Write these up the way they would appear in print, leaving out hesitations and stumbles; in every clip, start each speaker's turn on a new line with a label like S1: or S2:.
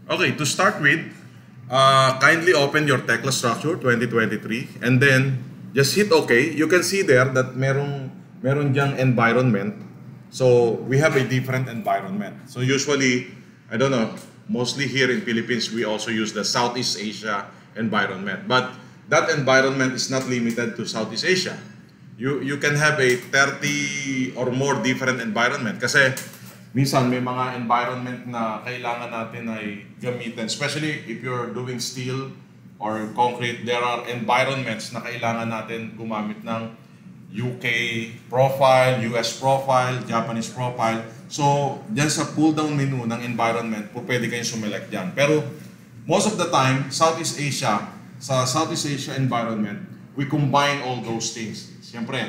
S1: Okay, to start with, kindly open your Tekla Structure 2023 and then just hit OK. You can see there that meron diyang environment. So we have a different environment. So usually, I don't know, mostly here in Philippines, we also use the Southeast Asia environment. But that environment is not limited to Southeast Asia. You can have a 30 or more different environment kasi minsan may mga environment na kailangan natin ay gamitin, especially if you're doing steel or concrete. There are environments na kailangan natin gumamit ng UK profile, US profile, Japanese profile. So, dyan sa pull-down menu ng environment, pwede kayong sumelect dyan. Pero, most of the time, sa Southeast Asia environment, we combine all those things. Siyempre,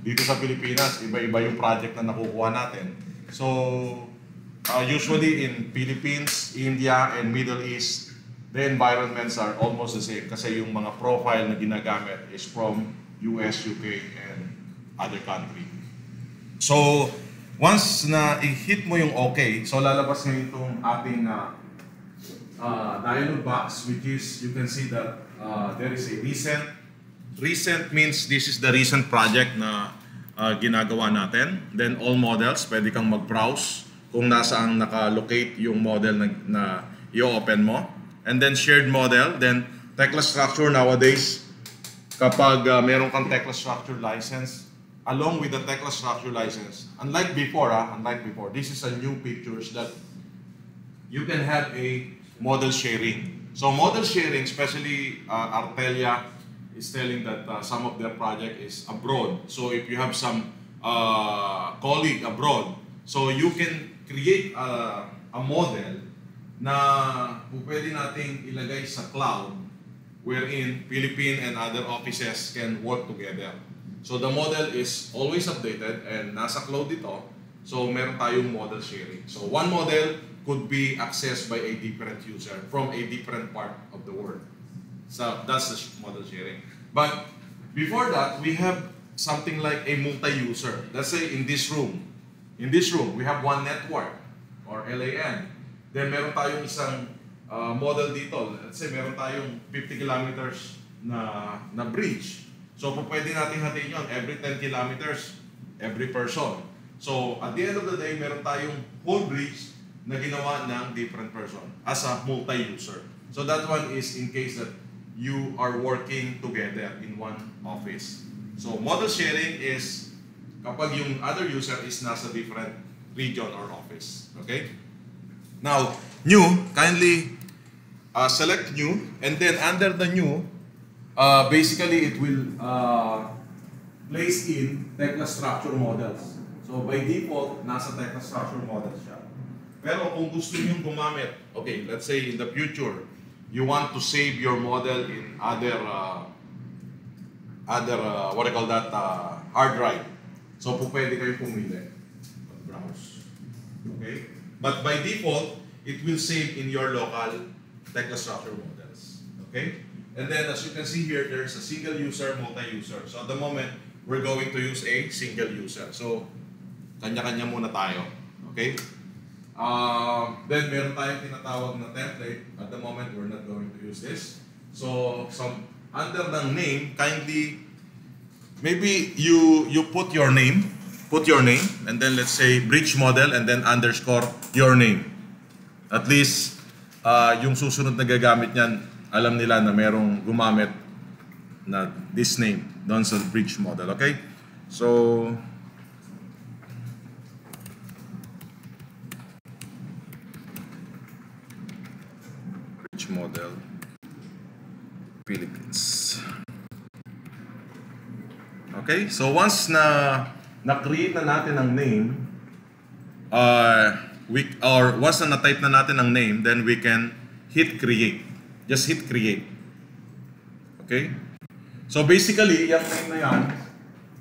S1: dito sa Pilipinas, iba-iba yung project na nakukuha natin. So, usually in Philippines, India, and Middle East, the environments are almost the same kasi yung mga profile na ginagamit is from US, UK, and other country. So, once na i-hit mo yung OK, so lalabas na itong ating dialog box, which is, you can see that there is a recent. Recent means this is the recent project na ginagawa natin. Then all models, pwede kang mag-browse kung nasaan naka-locate yung model na i-open mo. And then shared model, then Tekla Structure nowadays, kapag meron kang Tekla Structure license, along with the Tekla Structure license, unlike before, this is a new pictures that you can have a model sharing. So model sharing, especially Artelia, is telling that some of their project is abroad. So if you have some colleague abroad, so you can create a model na pwede nating ilagay sa cloud wherein Philippine and other offices can work together. So the model is always updated and nasa cloud ito. So meron tayong model sharing. So one model could be accessed by a different user from a different part of the world. So that's the model sharing. But before that, we have something like a multi-user. Let's say in this room, we have one network or LAN. Then meron tayong isang model dito. Let's say meron tayong 50 kilometers na bridge. So pwede natin hatiin yun every 10 kilometers, every person. So at the end of the day, meron tayong whole bridge na ginawa ng different person as a multi-user. So that one is in case that you are working together in one office. So model sharing is kapag yung other user is nasa different region or office. Okay? Now, new, kindly select new, and then under the new, basically it will place in Tekla Structure models. So by default, nasa Tekla Structure models siya. Pero kung gusto niyo gumamit, okay, let's say in the future, you want to save your model in other what I call that, hard drive. So pwede kayo pumili. Browse. Okay? But by default, it will save in your local Tekla Structure models. Okay? And then as you can see here, there's a single user, multi-user. So at the moment, we're going to use a single user. So, kanya-kanya muna tayo. Okay? Then meron tayong tinatawag na template. At the moment, we're not going to use this. So under the name, kindly, maybe you put your name, and then let's say bridge model, and then underscore your name. At least, yung susunod na gagamit niyan, alam nila na merong gumamit na this name doon sa bridge model. Okay? So, model Philippines. Okay, so once na-create na natin ang name, once na na-type na natin ang name, then we can hit create. Just hit create. Okay? So basically, yung name na yan,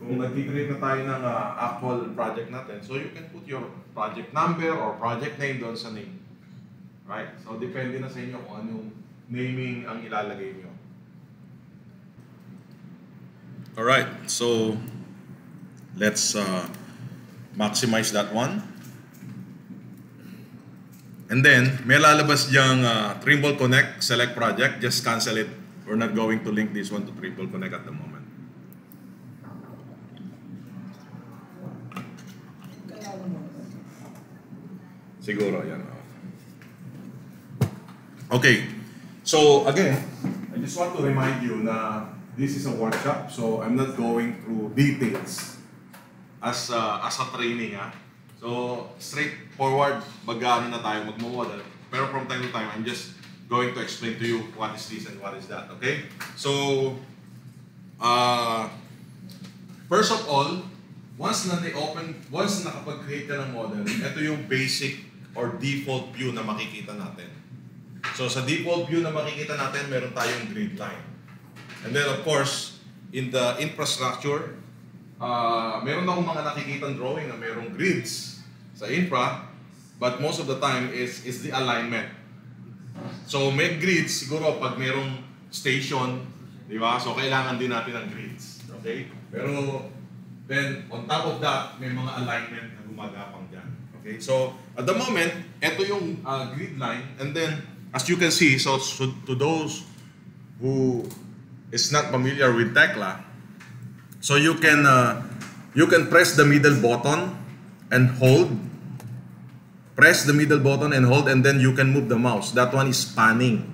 S1: kung nag-create na tayo ng actual project natin, so you can put your project number or project name doon sa name. Right? So, depende na sa inyo kung anong naming ang ilalagay nyo. Alright, so let's maximize that one. And then, may lalabas diyang Trimble Connect, select project. Just cancel it. We're not going to link this one to Trimble Connect at the moment. Siguro, yan. Okay. So, again, I just want to remind you na this is a workshop. So, I'm not going through details as a training. So, straightforward, mag-ano na tayo, mag-model. Pero from time to time, I'm just going to explain to you what is this and what is that. Okay? So, first of all, once nakapag-create ka ng model, ito yung basic or default view na makikita natin. So sa default view na makikita natin, meron tayong grid line. And then of course, in the infrastructure, meron akong mga nakikitang drawing na merong grids sa infra, but most of the time is the alignment. So may grids, siguro pag merong station, di ba? So kailangan din natin ng grids. Okay? Pero then on top of that, may mga alignment na gumagapang dyan. Okay? So at the moment, ito yung grid line, and then as you can see, so to those who is not familiar with Tekla, so you can press the middle button and hold. Press the middle button and hold, and then you can move the mouse. That one is spanning.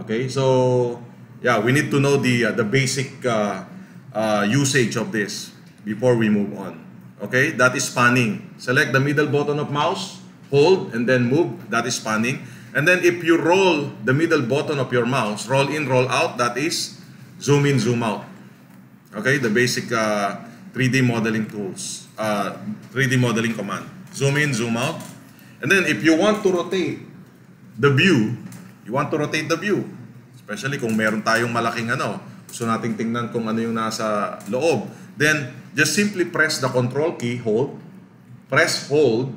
S1: Okay, so yeah, we need to know the basic usage of this before we move on. Okay, that is spanning. Select the middle button of mouse, hold, and then move. That is spanning. And then if you roll the middle button of your mouse, roll in, roll out, that is zoom in, zoom out. Okay, the basic 3D modeling tools, 3D modeling command. Zoom in, zoom out. And then if you want to rotate the view, especially kung meron tayong malaking gusto nating tingnan kung ano yung nasa loob, then just simply press the control key, hold, press hold.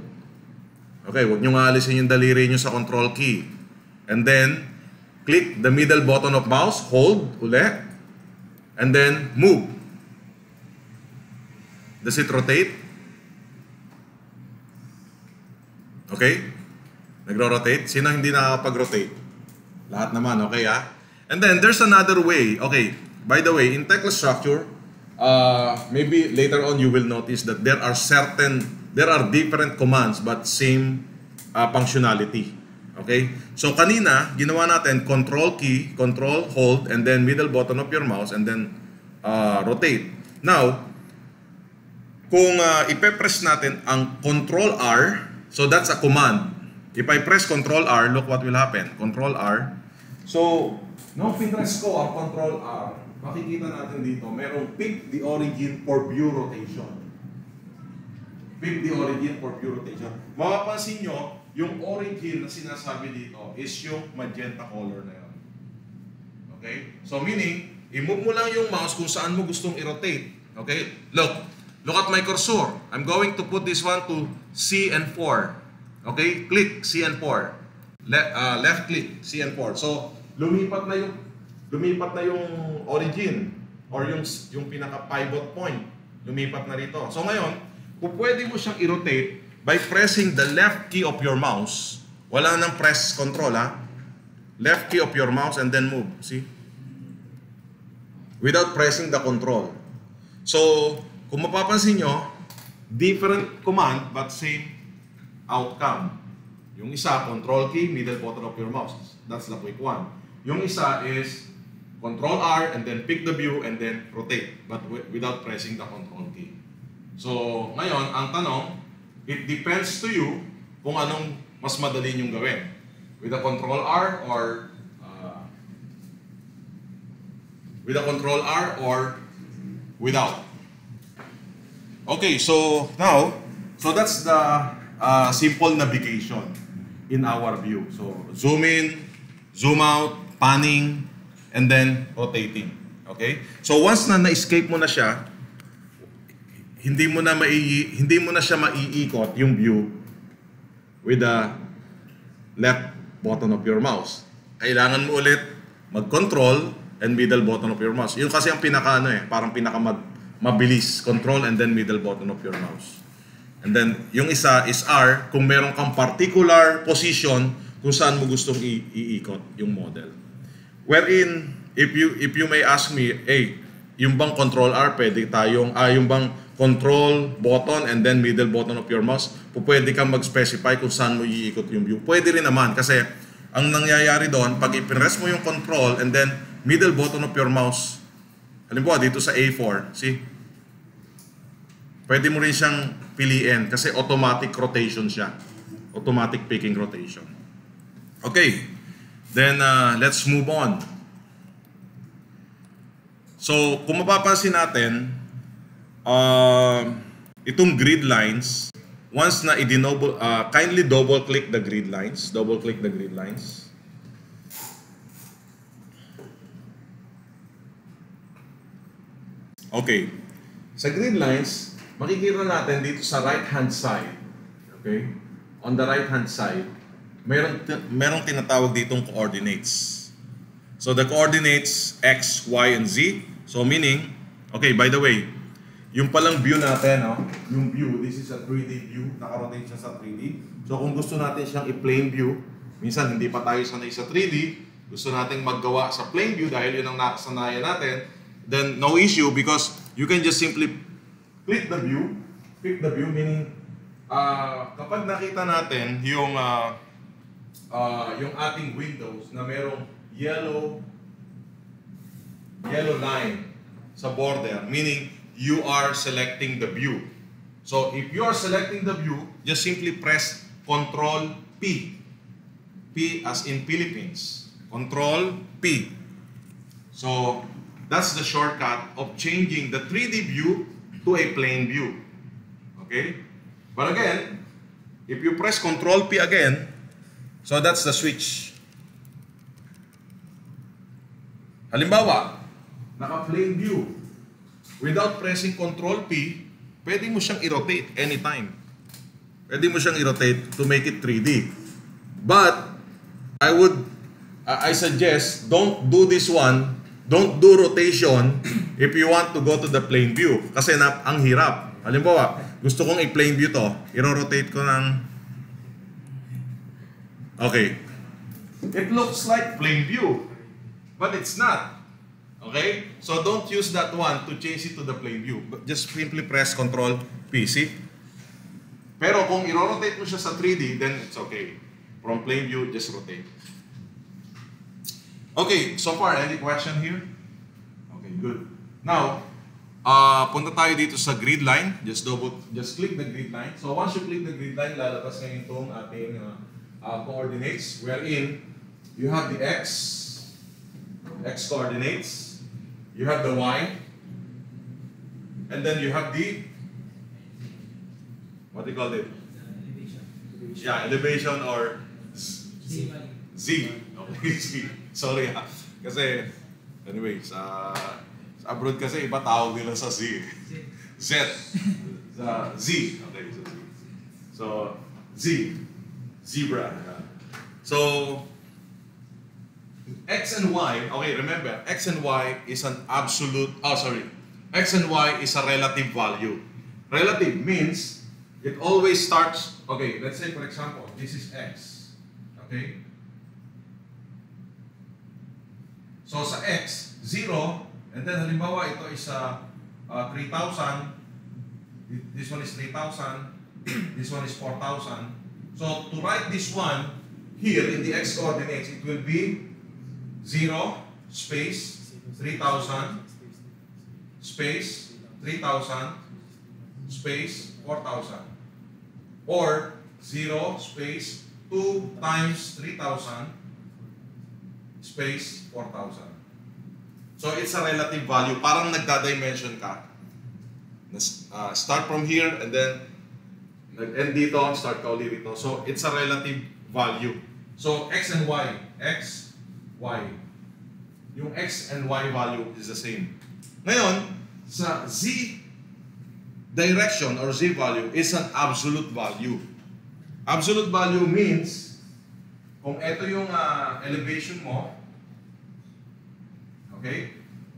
S1: Okay, huwag nyo nga alisin yung daliri nyo sa control key. And then, click the middle button of mouse, hold, ulit, and then move. Does it rotate? Okay? Nagro-rotate? Sino hindi nakakapag-rotate? Lahat naman, okay And then, there's another way. Okay, by the way, in Tekla structure, maybe later on you will notice that there are different commands but same functionality. Okay? So kanina, ginawa natin control key, control, hold, and then middle button of your mouse, and then rotate. Now, kung ipe-press natin ang control R, so that's a command. If I press control R, look what will happen. Control R. So, nung pinress ko ang control R, makikita natin dito, merong pick the origin for view rotation. Pick the origin for view rotation. Mapapansin nyo, yung origin na sinasabi dito is yung magenta color na yun. Okay? So meaning, i-move mo lang yung mouse kung saan mo gustong i-rotate. Okay? Look at my cursor. I'm going to put this one to C and 4. Okay? Click C and 4. Left click C and 4. So, lumipat na yung origin or yung pinaka-pivot point. Lumipat na rito. So ngayon, kung pwede mo siyang i-rotate by pressing the left key of your mouse, wala nang press control left key of your mouse and then move. See? Without pressing the control. So, kung mapapansin nyo, different command but same outcome. Yung isa, control key, middle button of your mouse. That's the quick one. Yung isa is control R and then pick the view and then rotate but without pressing the control key. So, ngayon, ang tanong, it depends to you kung anong mas madali nyong gawin. With a control R or without. Okay, so now, so that's the simple navigation in our view. So, zoom in, zoom out, panning, and then rotating. Okay? So, once na na-escape mo na siya, hindi mo na siya maiikot yung view with the left button of your mouse. Kailangan mo ulit mag-control and middle button of your mouse. Yun kasi ang parang mabilis. Control and then middle button of your mouse. And then, yung isa is R kung meron kang particular position kung saan mo gustong iikot yung model. Wherein, if you may ask me, hey, yung bang control R, pwede tayong, yung bang control button and then middle button of your mouse, pwede kang mag-specify kung saan mo iikot yung view. Pwede rin naman kasi ang nangyayari doon, pag i-press mo yung control and then middle button of your mouse, halimbawa dito sa A4, see? Pwede mo rin siyang piliin kasi automatic rotation siya. Automatic picking rotation. Okay. Then, let's move on. So, kung mapapansin natin, itong grid lines, once na kindly double-click the grid lines. Double-click the grid lines. Okay. Sa grid lines, makikita natin dito sa right-hand side, okay? On the right-hand side, merong tinatawag ditong coordinates. So the coordinates X, Y, and Z. So meaning, okay, by the way, yung palang view natin, yung view, this is a 3D view, nakarotate siya sa 3D. So kung gusto natin siyang i-plane view, minsan hindi pa tayo sanay sa 3D, gusto nating maggawa sa plane view dahil yun ang nakasanayan natin, then no issue because you can just simply pick the view, meaning kapag nakita natin yung ating windows na merong yellow line sa border, meaning you are selecting the view. So if you are selecting the view, just simply press Control P. P as in Philippines. Control P. So that's the shortcut of changing the 3D view to a plane view. Okay? But again, if you press Control P again, so that's the switch. Halimbawa, naka-plane view. Without pressing Control P, pwede mo siyang i-rotate anytime. Pwede mo siyang i-rotate to make it 3D. But, I suggest, don't do this one. Don't do rotation if you want to go to the plane view. Kasi ang hirap. Halimbawa, gusto kong i-plane view to. I-rotate ko ng... Okay. It looks like plane view. But it's not. Okay? So don't use that one to change it to the plane view. Just simply press Control P. See? Pero kung i-rotate mo siya sa 3D, then it's okay. From plane view, just rotate. Okay, so far, any question here? Okay, good. Now, punta tayo dito sa grid line. Just click the grid line. So once you click the grid line, lalabas ngayon itong ating coordinates, wherein you have the X coordinates, you have the Y, and then you have the, what do you call it?
S2: Elevation.
S1: Yeah, elevation or
S2: Z.
S1: Okay, Z. Sorry kasi anyway, sa abroad kasi iba tawag nila sa Z. Z. Sa Z. Okay, so Z. So Z. Zebra. So X and Y, okay, remember, X and Y is an absolute, X and Y is a relative value. Relative means it always starts, okay, let's say for example, this is X. Okay? So sa X, 0, and then halimbawa ito is 3,000, this one is 3,000, this one is 4,000. So to write this one here in the X coordinates, it will be 0, space, 3,000, space, 3,000, space, 4,000. Or 0, space, 2 times 3,000, space 4,000. So it's a relative value. Parang nagda-dimension ka. Start from here and then nag-end dito, start ka ulit dito. So it's a relative value. So X and Y. X, Y. Yung X and Y value is the same. Ngayon, sa Z direction or Z value is an absolute value. Absolute value means kung ito yung elevation mo, okay?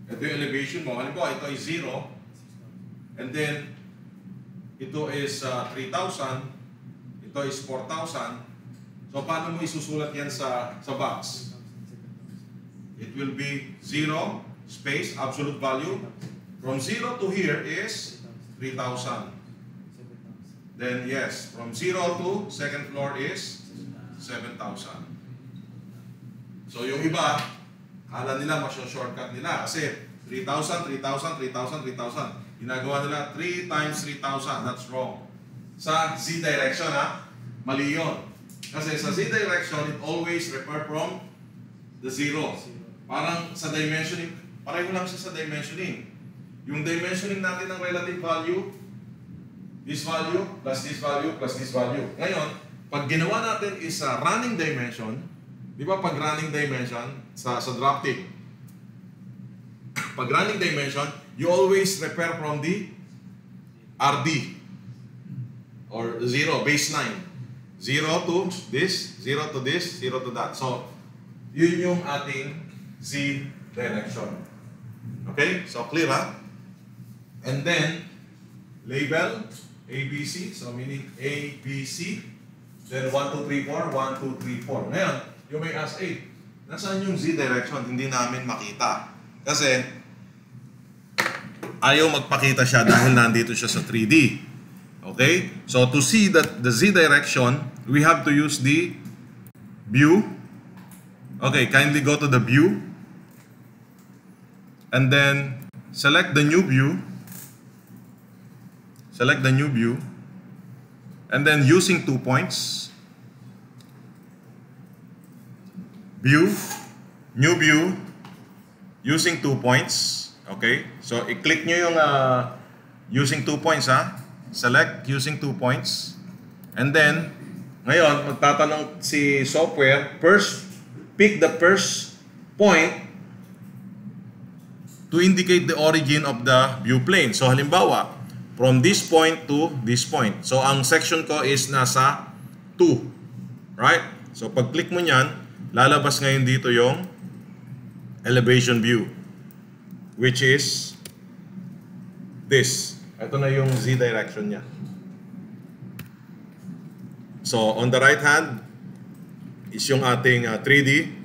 S1: Ito yung elevation mo. Halimbawa, ito ay 0. And then, ito is 3,000, ito is 4,000. So paano mo isusulat yan sa box? It will be 0, space, absolute value. From 0 to here is 3,000. Then yes, from 0 to second floor is 7,000. So yung iba, kala nila masyo-shortcut nila kasi 3,000, 3,000, 3,000, 3,000. Ginagawa nila 3 times 3,000. That's wrong. Sa Z direction mali yun. Kasi sa Z direction, it always refer from the 0. Parang sa dimensioning, pareho lang siya sa dimensioning. Yung dimensioning natin ng relative value, this value plus this value plus this value. Ngayon, pag ginawa natin is a running dimension, di ba pag running dimension sa drafting, pag running dimension, you always refer from the RD or 0, baseline. 0 to this, 0 to this, 0 to that. So, yun yung ating Z direction. Okay? So, clear And then, label, ABC. So, meaning ABC. Then, 1, 2, 3, 4, 1, 2, 3, 4. Ngayon, you may ask, nasaan yung Z direction? Hindi namin makita. Kasi, ayaw magpakita siya dahil nandito siya sa 3D. Okay? So, to see that the Z direction, we have to use the view. Okay, kindly go to the view. And then, select the new view. Select the new view. And then, using 2 points. View. New view. Using 2 points. Okay? So, i-click nyo yung using 2 points, Select using 2 points. And then, ngayon, magtatanong si software, first, pick the first point to indicate the origin of the view plane. So, halimbawa, from this point to this point. So, ang section ko is nasa 2. Right? So, pag-click mo nyan, lalabas ngayon dito yung elevation view, which is this. Ito na yung Z direction niya. So, on the right hand is yung ating 3D.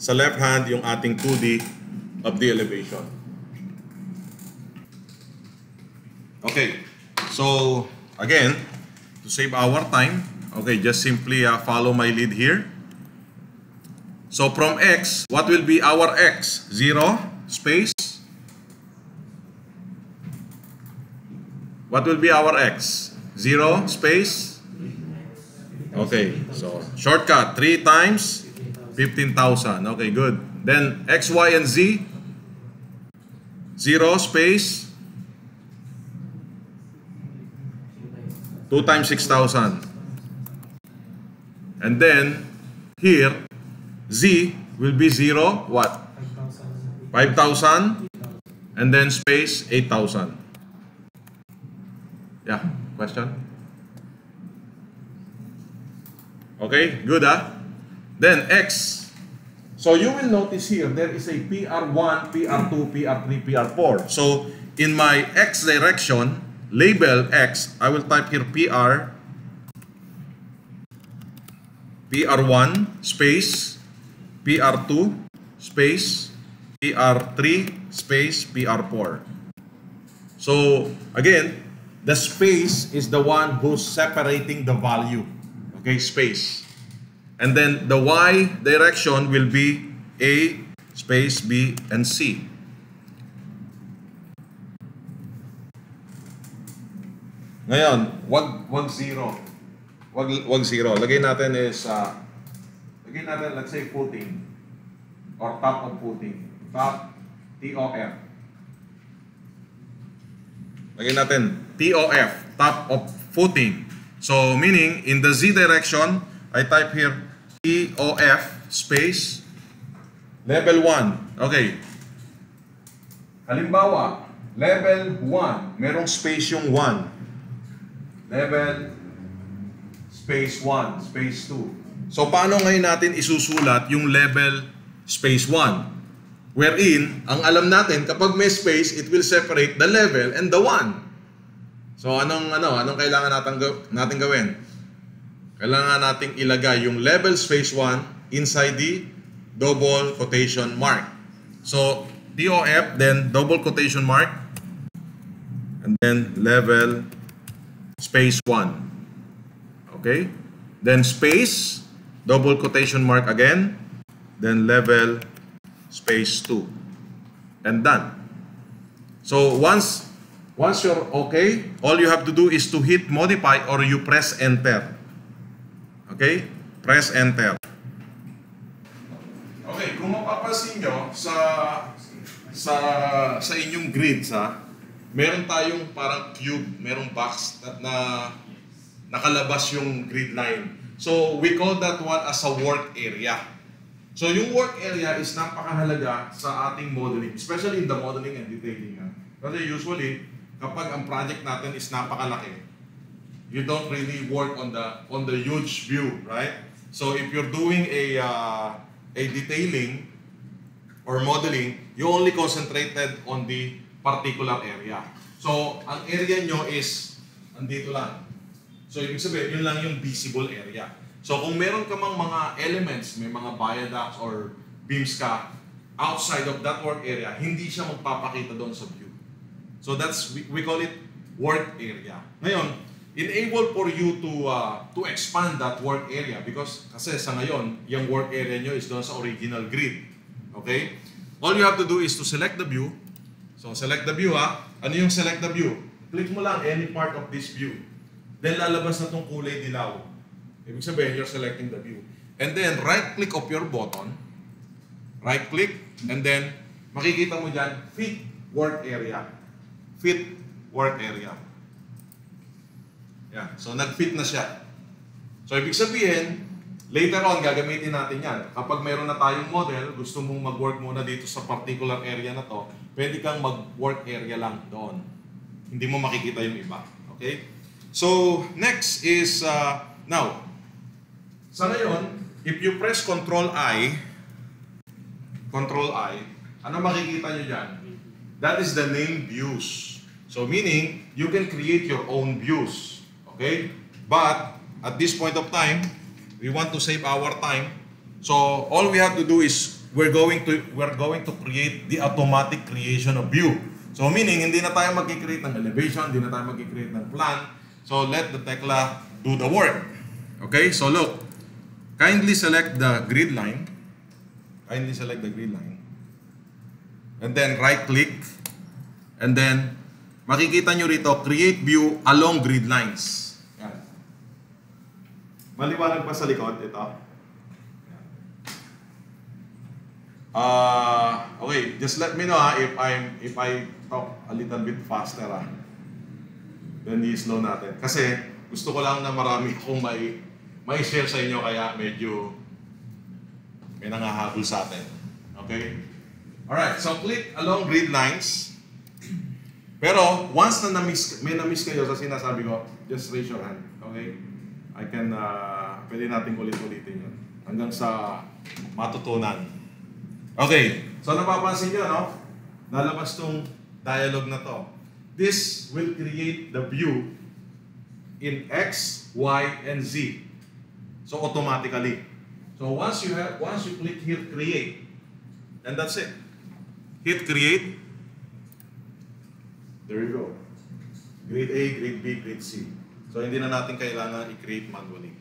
S1: Sa left hand, yung ating 2D of the elevation. Okay. So, again, to save our time, okay, just simply follow my lead here. So, from X, what will be our X? 0, space. What will be our X? 0, space? Okay, so shortcut, 3 times 15,000. Okay, good. Then X, Y, and Z? 0, space? 2 times 6,000. And then, here, Z will be 0, what? 5,000. And then space, 8,000. Yeah, question? Okay, good Then X. So you will notice here, there is a PR1, PR2, PR3, PR4. So in my X direction, label X, I will type here PR, PR1, space, PR2, space, PR3, space, PR4. So again, the space is the one who's separating the value. Okay, space. And then the Y direction will be A, space, B, and C. Ngayon, wag zero. Wag zero. Lagay natin is, let's say footing. Or top of footing. Top, TOF. Lagay natin TOF, top of footing. So, meaning, in the Z direction, I type here TOF, space, level 1. Okay. Halimbawa, level 1, merong space yung 1. Level, space 1, space 2. So, paano ngayon natin isusulat yung level, space 1? Wherein, ang alam natin, kapag may space, it will separate the level and the 1. So anong kailangan natin gawin? Kailangan nating ilagay yung level space 1 inside the double quotation mark. So DOF, then double quotation mark, and then level space 1. Okay? Then space, double quotation mark again, then level space 2. And done. So once you're okay, all you have to do is to hit modify or you press enter. Okay? Press enter. Okay, kung mapapansin nyo sa inyong grids, meron tayong parang cube, merong box na nakalabas yung grid line. So we call that one as a work area. So yung work area is napakahalaga sa ating modeling, especially in the modeling and detailing. Kasi usually, kapag ang project natin is napakalaki, you don't really work on the huge view, right? So if you're doing a detailing or modeling, you only concentrated on the particular area. So ang area nyo is andito lang. So ibig sabihin, yun lang yung visible area. So kung meron ka mang mga elements, may mga viaducts or beams ka outside of that work area, hindi siya magpapakita doon sa view. So that's, we call it work area. Ngayon, enable for you to expand that work area because kasi sa ngayon, yung work area nyo is doon sa original grid. Okay? All you have to do is to select the view. So select the view Ano yung select the view? Click mo lang any part of this view. Then lalabas na tong kulay dilaw. Ibig sabihin, you're selecting the view. And then, right-click of your button. Right-click. And then, makikita mo dyan, fit work area. Fit work area. Yan. So, nag-fit na siya. So, ibig sabihin, later on, gagamitin natin yan. Kapag mayroon na tayong model, gusto mong mag-work muna dito sa particular area na to, pwede kang mag-work area lang doon. Hindi mo makikita yung iba. Okay? So, next is, now, sa ngayon, if you press Control I, ano makikita nyo dyan? That is the name views. So, meaning, you can create your own views. Okay? But, at this point of time, we want to save our time. So, all we have to do is, we're going to create the automatic creation of view. So, meaning, hindi na tayo mag-create ng elevation, hindi na tayo mag-create ng plan. So, let the Tekla do the work. Okay? So, look. Kindly select the grid line. Kindly select the grid line. And then right-click. And then, makikita nyo rito, create view along grid lines. Yan. Maliwanag pa sa likod, ito. Okay, just let me know if I talk a little bit faster. Then i-slow natin. Kasi gusto ko lang na marami akong may share sa inyo kaya medyo may nangahabol sa atin. Okay? Alright, so click along grid lines. Pero once na may na-miss kayo sa sinasabi ko, just raise your hand. Okay? I can, pwede natin ulit-ulitin yun. Hanggang sa matutunan. Okay, so napapansin nyo, no? Lalabas tong dialogue na to. This will create the view in X, Y, and Z. So automatically. So once you click here, create, and that's it. Hit create. There you go. Grade A, grade B, grade C. So hindi na natin kailangan i-create manually.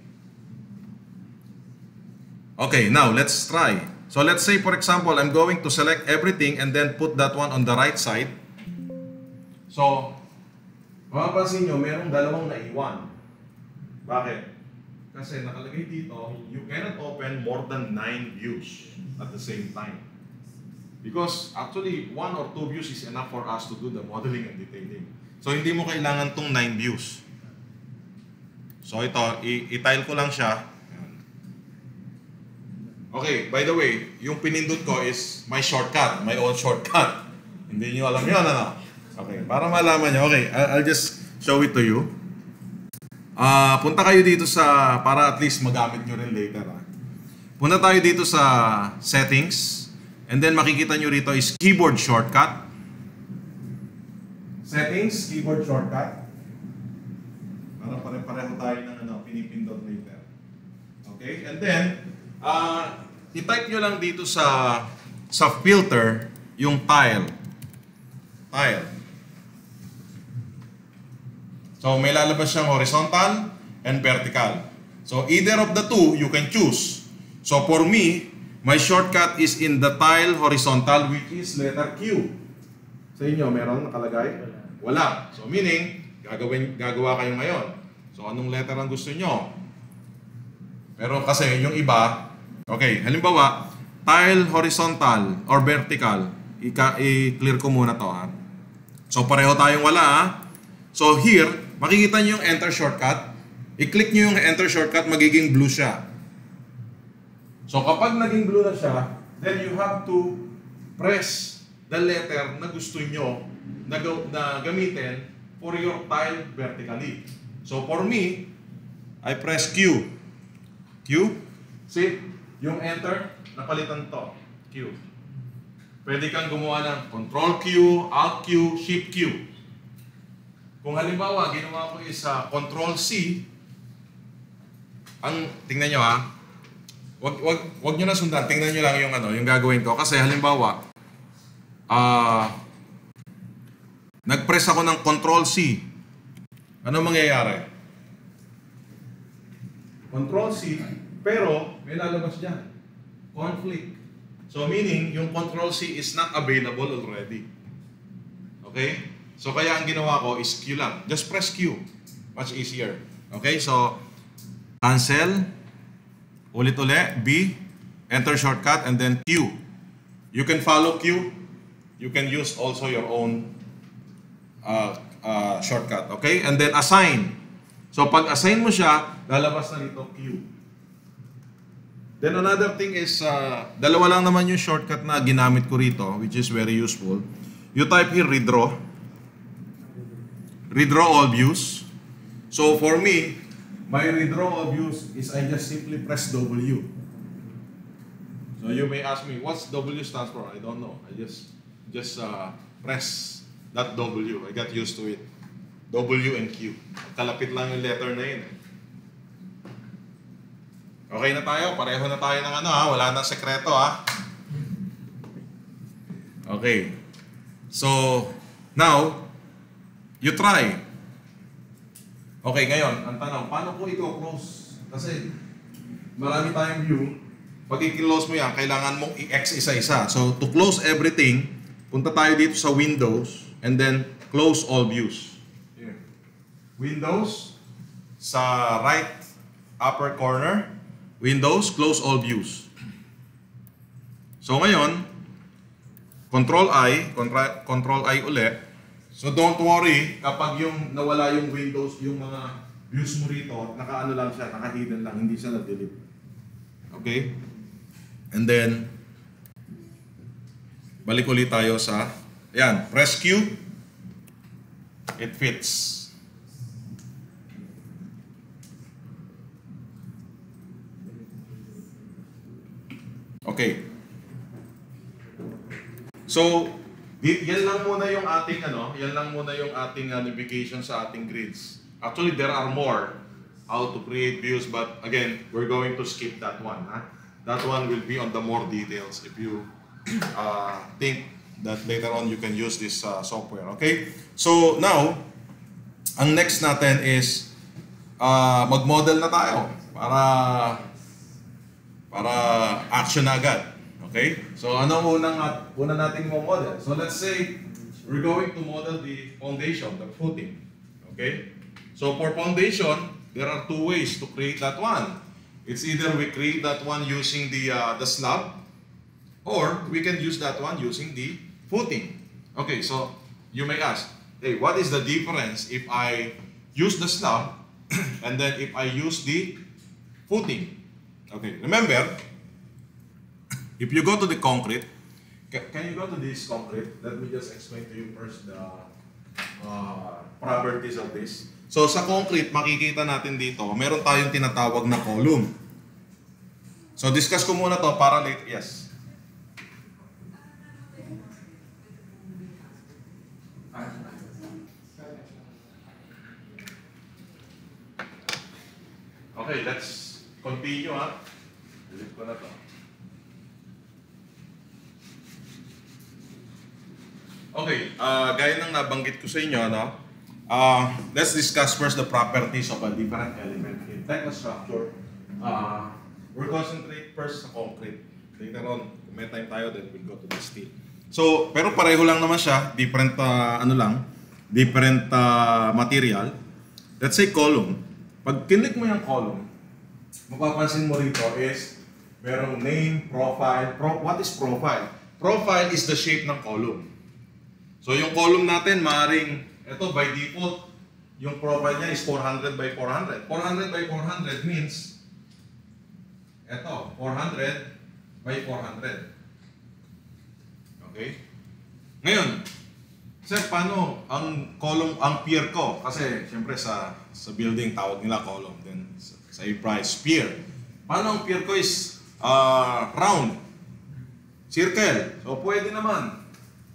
S1: Okay, now let's try. So let's say for example, I'm going to select everything and then put that one on the right side. So, mapapansin nyo, merong dalawang naiwan. Bakit? Kasi nakalagay dito, you cannot open more than 9 views at the same time. Because actually, 1 or 2 views is enough for us to do the modeling and detailing. So, hindi mo kailangan tong 9 views. So, ito, i-tile ko lang siya. Okay, by the way, yung pinindot ko is my shortcut, my own shortcut. Hindi nyo alam yun, ano? Okay, para malaman nyo. Okay, I'll just show it to you. Punta kayo dito sa, para at least magamit nyo rin later. Punta tayo dito sa settings. And then makikita nyo rito is keyboard shortcut. Settings, keyboard shortcut. para pare-pareho tayo ng pinipindot later. Okay? And then, i-type nyo lang dito sa filter yung tile. Tile. So, may lalabas siyang horizontal and vertical. So, either of the two, you can choose. So, for me, my shortcut is in the tile horizontal, which is letter Q. Sa inyo, meron nakalagay? Wala. So, meaning, gagawa kayo ngayon. So, anong letter ang gusto nyo? Pero kasi, yung iba, okay, halimbawa, tile horizontal or vertical, i-clear ko muna to, ha? So, pareho tayong wala, ha? So, here, makikita nyo yung enter shortcut. I-click nyo yung enter shortcut, magiging blue siya. So, kapag naging blue na siya, then you have to press the letter na gusto nyo na gamitin for your tile vertically. So, for me, I press Q. Q. See? Yung enter, napalitan to. Q. Pwede kang gumawa ng Control Q, Alt Q, Shift Q. Kung halimbawa, ginawa ko is Control C, tingnan nyo, ha? Wag nyo na sundan. Tingnan nyo lang yung gagawin ko. Kasi halimbawa, nag-press ako ng Control C. Ano mangyayari? Control C, pero may lalabas dyan. Conflict. So meaning, yung Control C is not available already. Okay? So kaya ang ginawa ko is Q lang. Just press Q. Much easier. Okay? So, cancel. Ulit-ulit. B. Enter shortcut and then Q. You can follow Q. You can use also your own shortcut. Okay? And then assign. So pag assign mo siya, lalabas na dito Q. Then another thing is, dalawa lang naman yung shortcut na ginamit ko rito, which is very useful. You type here redraw. Redraw all views. So for me, my redraw all views is I just simply press W. So you may ask me, what's W stands for? I don't know. I just press that W. I got used to it. W and Q. Kalapit lang yung letter na yun. Okay na tayo? Pareho na tayo ng wala nang sekreto, ha? Okay. So, now, you try. Okay, ngayon, ang tanong, paano ko ito close? Kasi, marami tayong view. Pag i-close mo yan, kailangan mong i-X isa-isa. So, to close everything, punta tayo dito sa Windows, and then, close all views. Here. Windows, sa right upper corner, Windows, close all views. So ngayon, Control I ulit. So don't worry kapag yung nawala yung Windows, yung mga views mo rito, naka-ano lang siya, naka-hidden lang, hindi siya na-delete. Okay? And then, balik ulit tayo sa, ayan, press Q. It fits. Okay. So, yan lang muna yung ating navigation sa ating grids. Actually, there are more how to create views, but again, we're going to skip that one. That one will be on the more details if you think that later on you can use this software. Okay? So, now, ang next natin is mag-model na tayo para action na agad. Okay? So, ano una nating model? So, let's say, we're going to model the foundation, the footing. Okay? So, for foundation, there are two ways to create that one. It's either we create that one using the slab, or we can use that one using the footing. Okay, so, you may ask, hey, what is the difference if I use the slab, and then if I use the footing? Okay, remember, if you go to the concrete, can you go to this concrete? Let me just explain to you first the properties of this. So sa concrete, makikita natin dito, meron tayong tinatawag na column. So discuss ko muna to para later. Yes. continue ha. Delete ko na to. Okay, gaya ng nabanggit ko sa inyo, no? Let's discuss first the properties of a different element in technical structure. We'll concentrate first sa concrete. Later on, kung may time tayo, then we'll go to the steel. So, pero pareho lang naman siya, different different material. Let's say column. Pag kinlik mo yung column, mapapansin mo rito is merong name, profile. What is profile? Profile is the shape ng column. So yung column natin, maaaring, ito by default, yung profile niya is 400 by 400. 400 by 400 means, ito, 400 by 400. Okay? Ngayon, sir, paano ang column, ang pier ko? Kasi, siyempre sa building, tawag nila column. Then, sa price, pier. Paano ang pier ko is round? Circle. So, pwede naman.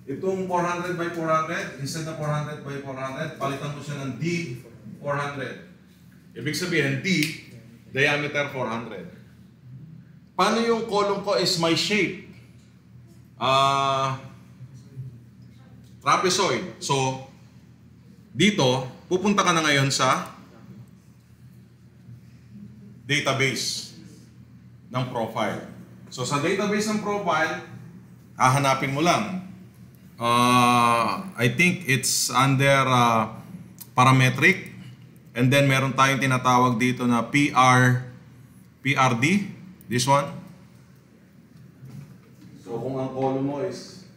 S1: Itong 400 by 400, instead na 400 by 400, palitan ko siya ng D 400. Ibig sabihin, D, diameter 400. Paano yung column ko is my shape? Trapezoid. So, dito, pupunta ka na ngayon sa database ng profile. So, sa database ng profile, hahanapin mo lang. I think it's under parametric, and then meron tayong tinatawag dito na PRD, this one. So kung ang column mo is,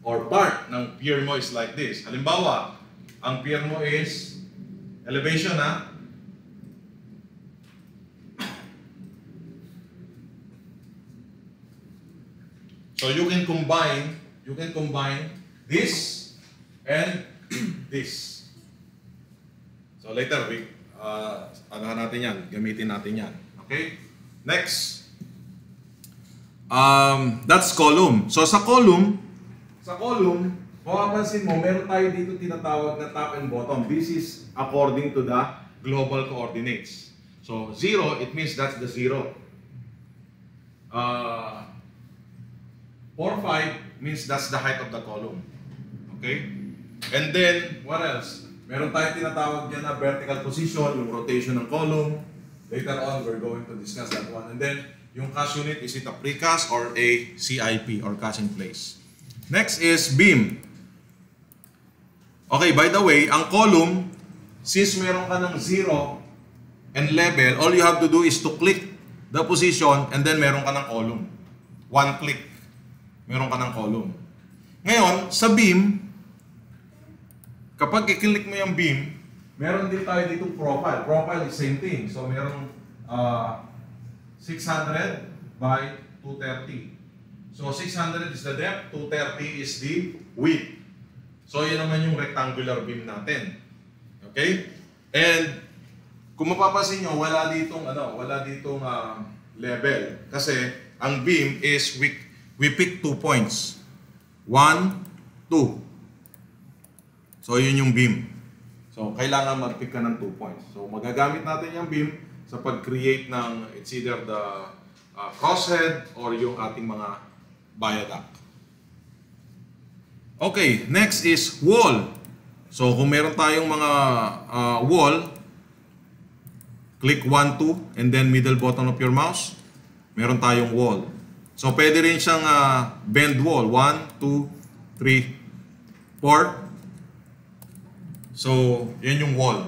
S1: or part ng pier mo is like this. Halimbawa, ang pier mo is elevation ha. So you can combine this and this. So later, ano natin yan, gamitin natin yan. Okay? Next. That's column. So sa column, mapapansin mo, meron tayo dito tinatawag na top and bottom. This is according to the global coordinates. So 0, it means that's the 0. 4, 5 means that's the height of the column. Okay? And then, what else? Meron tayong tinatawag dyan na vertical position, yung rotation ng column. Later on, we're going to discuss that one. And then, yung cast unit, is it a precast or a CIP or cast in place? Next is beam. Okay, by the way, ang column, since meron ka ng 0 and level, all you have to do is to click the position and then meron ka ng column. One click. Meron ka ng column. Ngayon, sa beam, kapag i-click mo yung beam, meron din tayo dito profile. Profile is same thing. So, meron 600 by 230. So, 600 is the depth, 230 is the width. So, yun naman yung rectangular beam natin. Okay? And, kung mapapansin nyo, wala ditong level. Kasi, ang beam is we pick 2 points. 1, 2. So, yun yung beam. So, kailangan mag-pick ka ng 2 points. So, magagamit natin yung beam sa pag-create ng, it's either the crosshead or yung ating mga viaduct. Okay, next is wall. So, kung meron tayong mga wall, click 1, 2, and then middle button of your mouse, meron tayong wall. So, pwede rin siyang bend wall. 1, 2, 3, 4. So, yan yung wall.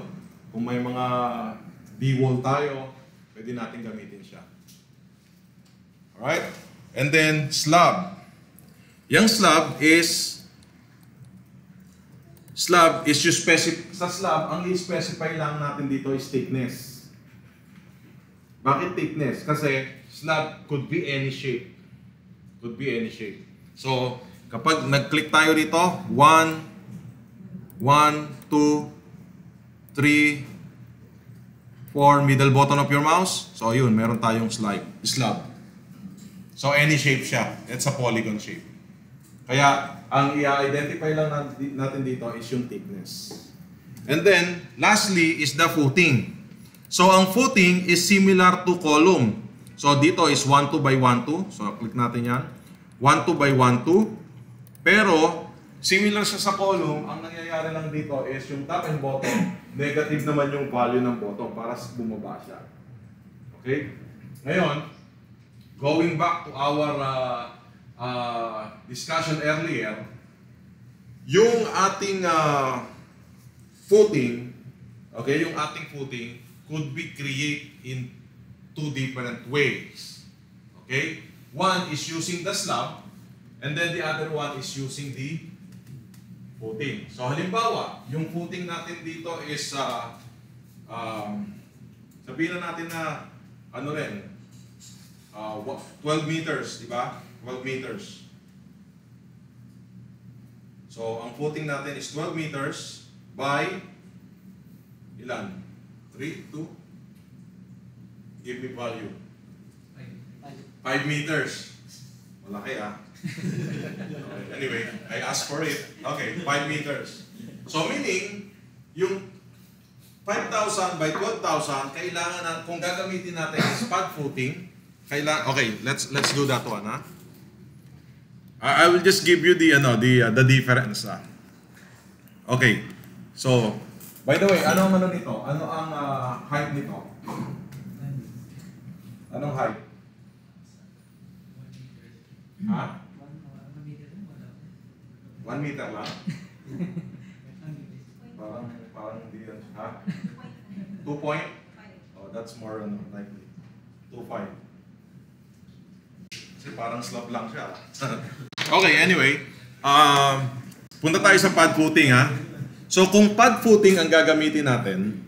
S1: Kung may mga D-wall tayo, pwede natin gamitin siya. Alright? And then, slab. Yung slab is you specify. Sa slab, ang i-specify lang natin dito is thickness. Bakit thickness? Kasi slab could be any shape. Could be any shape. So, kapag nag-click tayo dito, 1, 2, 3, 4, middle button of your mouse. So, yun, meron tayong slab. So, any shape siya. It's a polygon shape. Kaya, ang i-identify lang natin dito is yung thickness. And then, lastly is the footing. So, ang footing is similar to column. So, dito is 1, 2 by 1, 2. So, click natin yan. 1, 2 by 1, 2. Pero, similar siya sa column. Ang nangyayari lang dito is yung top and bottom, negative naman yung value ng bottom para bumaba siya. Okay? Ngayon, going back to our discussion earlier, yung ating footing, okay, yung ating footing could be created in two different ways. Okay? One is using the slab, and then the other one is using the footing. So halimbawa, yung footing natin dito is sabihin na natin na ano rin, 12 meters, di ba? 12 meters. So ang footing natin is 12 meters by ilan? 3, 2? Give me value. 5 meters. Malaki ah. Okay. Anyway, I asked for it. Okay, 5 meters. So meaning, yung 5,000 by 12,000, kailangan na, kung gagamitin natin is pad footing, kailangan, okay, let's do that one, ha? I will just give you the difference, ha? Okay. So, by the way, ano ang nito? Ano ang height nito? Anong height? Ha? 1 meter lang? Parang hindi yan. Ha? 2 point? Oh, that's more likely. 2.5. Kasi parang slab lang siya. Okay, anyway. Punta tayo sa pad footing, ha? So, kung pad footing ang gagamitin natin,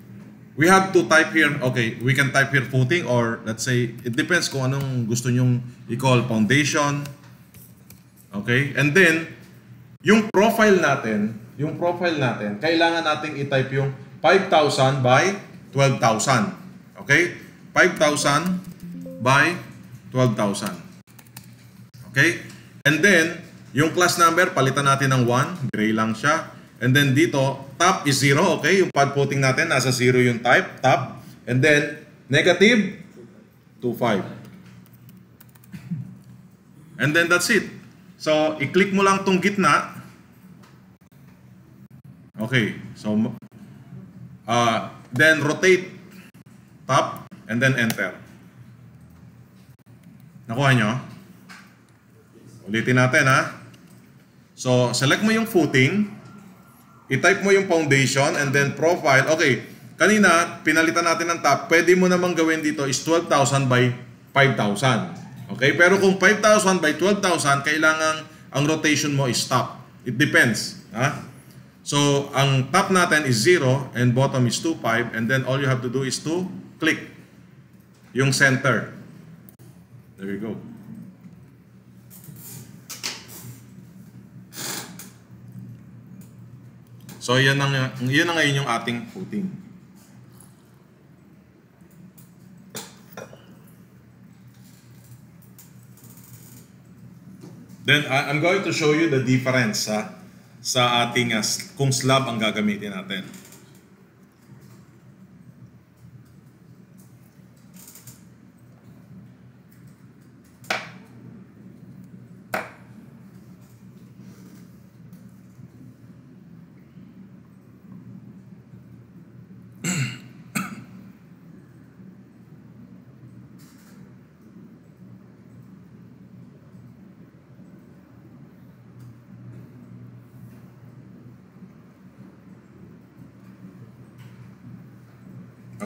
S1: we have to type here, okay, we can type here footing or let's say, it depends kung anong gusto nyong i-call foundation. Okay? And then, yung profile natin, kailangan nating i-type yung 5,000 by 12,000. Okay? 5,000 by 12,000. Okay? And then, yung class number, palitan natin ng 1. Gray lang siya. And then dito, top is 0. Okay? Yung pad footing natin, nasa 0 yung type, top. And then, negative, 2.5. And then that's it. So, i-click mo lang tong gitna. Okay. So, then rotate top and then enter. Nakuha nyo? Ulitin natin, ha? So, select mo yung footing. I-type mo yung foundation and then profile. Okay. Kanina, pinalitan natin ng top. Pwede mo namang gawin dito is 12,000 by 5,000. Okay? Pero kung 5,000 by 12,000, kailangan ang rotation mo is top. It depends. Ha? So, ang top natin is 0 and bottom is 2.5 and then all you have to do is to click yung center. There we go. So, yan na ngayon yung ating footing. Then, I'm going to show you the difference sa ating kung slab ang gagamitin natin.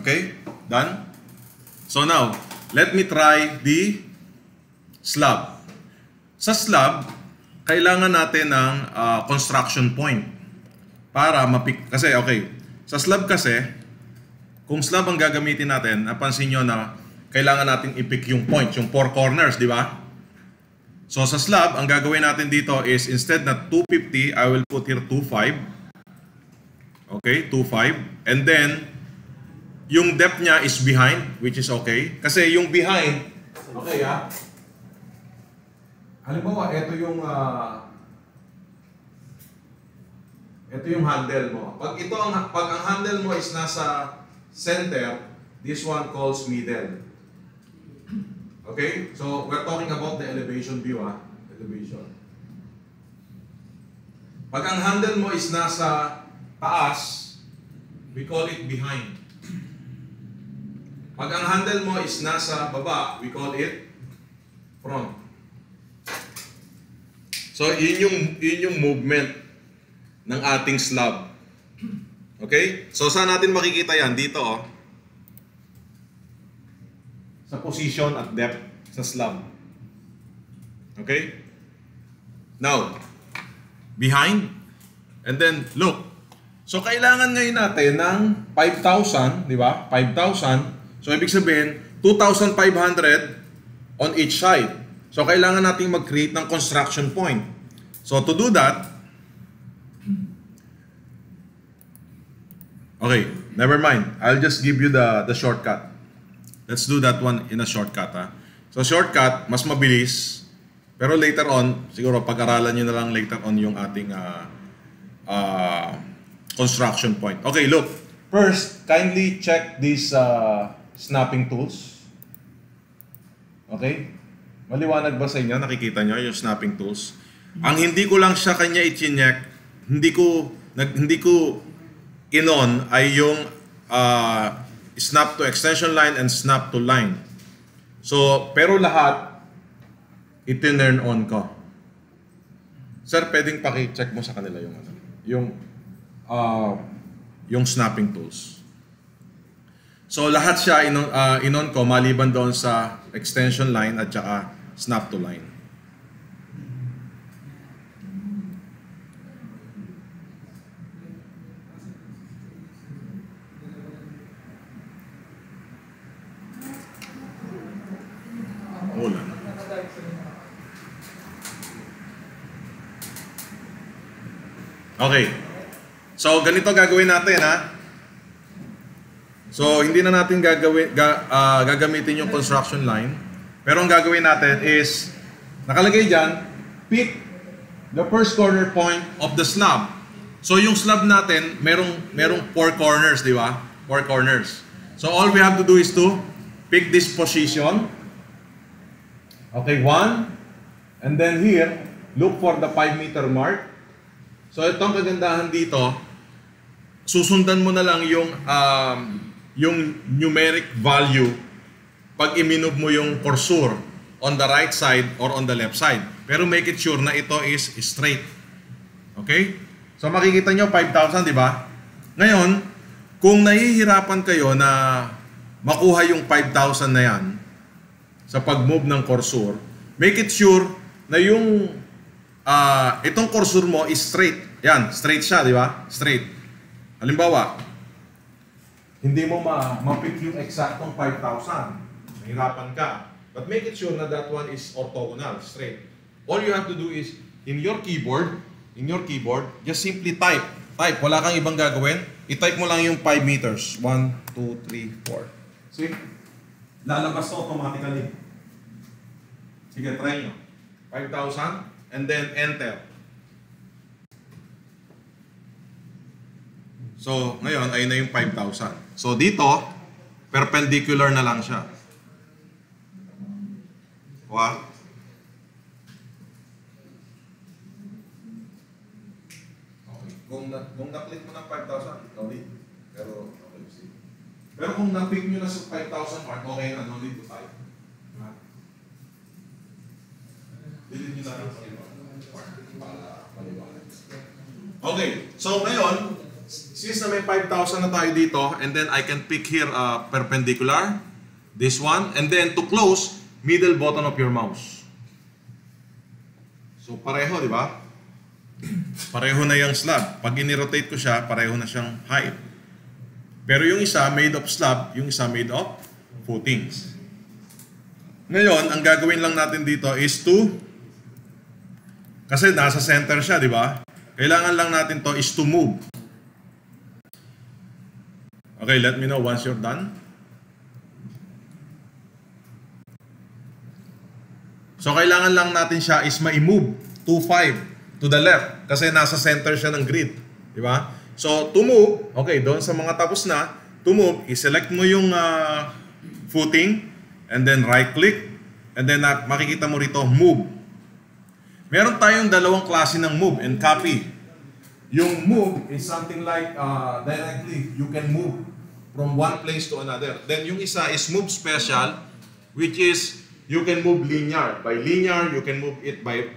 S1: Okay? Done? So now, let me try the slab. Sa slab, kailangan natin ng construction point para mapik. Kasi, okay, sa slab kasi, kung slab ang gagamitin natin, napansin nyo na kailangan natin i-pick yung point, yung 4 corners, di ba? So sa slab, ang gagawin natin dito is instead na 250, I will put here 25. Okay, 25. And then, yung depth niya is behind, which is okay. Kasi yung behind, okay ha? Halimbawa, ito yung handle mo. Pag ang handle mo is nasa center, This one calls middle. Okay? So, we're talking about the elevation view, elevation. Pag ang handle mo is nasa taas, we call it behind. Pag ang handle mo is nasa baba, we call it front. So, yun yung movement ng ating slab. Okay? So, saan natin makikita yan? Dito, sa position at depth sa slab. Okay? Now, behind, and then look. So, kailangan ngayon natin ng 5,000, di ba? 5,000. So, ibig sabihin, 2,500 on each side. So, kailangan nating mag-create ng construction point. So, to do that, okay, never mind. I'll just give you the shortcut. Let's do that one in a shortcut. So, shortcut, mas mabilis. Pero later on, siguro pag-aralan nyo na lang later on yung ating construction point. Okay, look. First, kindly check these snapping tools. Okay? Maliwanag ba sa inyo? Nakikita nyo yung snapping tools? Ang hindi ko lang siya kanya i-check, hindi ko in-on ay yung snap to extension line and snap to line. So, pero lahat, iti-turn on ko. Sir, pwedeng paki-check mo sa kanila yung snapping tools. So, lahat siya in-on ko maliban doon sa extension line at saka snap to line. Wala na. Okay. So, ganito gagawin natin, So, hindi na natin gagamitin yung construction line. Pero ang gagawin natin is, nakalagay dyan, pick the first corner point of the slab. So, yung slab natin, merong 4 corners, di ba? 4 corners. So, all we have to do is to pick this position. Okay, 1. And then here, look for the 5-meter mark. So, itong kagandahan dito, susundan mo na lang yung numeric value pag i-move mo yung cursor on the right side or on the left side. Pero make it sure na ito is straight. Okay? So, makikita nyo, 5,000, di ba? Ngayon, kung nahihirapan kayo na makuha yung 5,000 na yan sa pag-move ng cursor, make it sure na yung itong cursor mo is straight. Yan, straight siya, di ba? Straight. Halimbawa, hindi mo ma-pick yung exactong 5,000. Nahirapan ka. But make it sure na that one is orthogonal, straight. All you have to do is, in your keyboard, just simply type. Type, wala kang ibang gagawin. I-type mo lang yung 5 meters. 1, 2, 3, 4. See? Lalabas to automatically. Sige, try nyo. 5,000 and then enter. So, ngayon, ayun na yung 5,000. So, dito, perpendicular na lang siya. Wow. Okay. Kung na-click mo ng 5,000, no need. Pero, okay, see. Pero kung na-pick nyo na sa 5,000 mark, okay na, no need to type. Delete nyo na lang para maliwanag. Okay, so ngayon, since na may 5,000 na tayo dito, and then I can pick here perpendicular, this one, and then to close, middle button of your mouse. So pareho, di ba? Pareho na yung slab. Pag ini-rotate ko siya, pareho na siyang height. Pero yung isa made of slab, yung isa made of footings. Ngayon, ang gagawin lang natin dito is to, kasi nasa center siya, di ba? Kailangan lang natin to is to move. Okay, let me know once you're done. So, kailangan lang natin siya is ma-move 2-5 to the left kasi nasa center siya ng grid. Di ba? So, to move, okay, doon sa mga tapos na, to move, i-select mo yung footing, and then right-click, and then makikita mo rito, move. Meron tayong dalawang klase ng move and copy. Yung move is something like directly, you can move from one place to another. Then yung isa is move special, which is you can move linear. By linear, you can move it by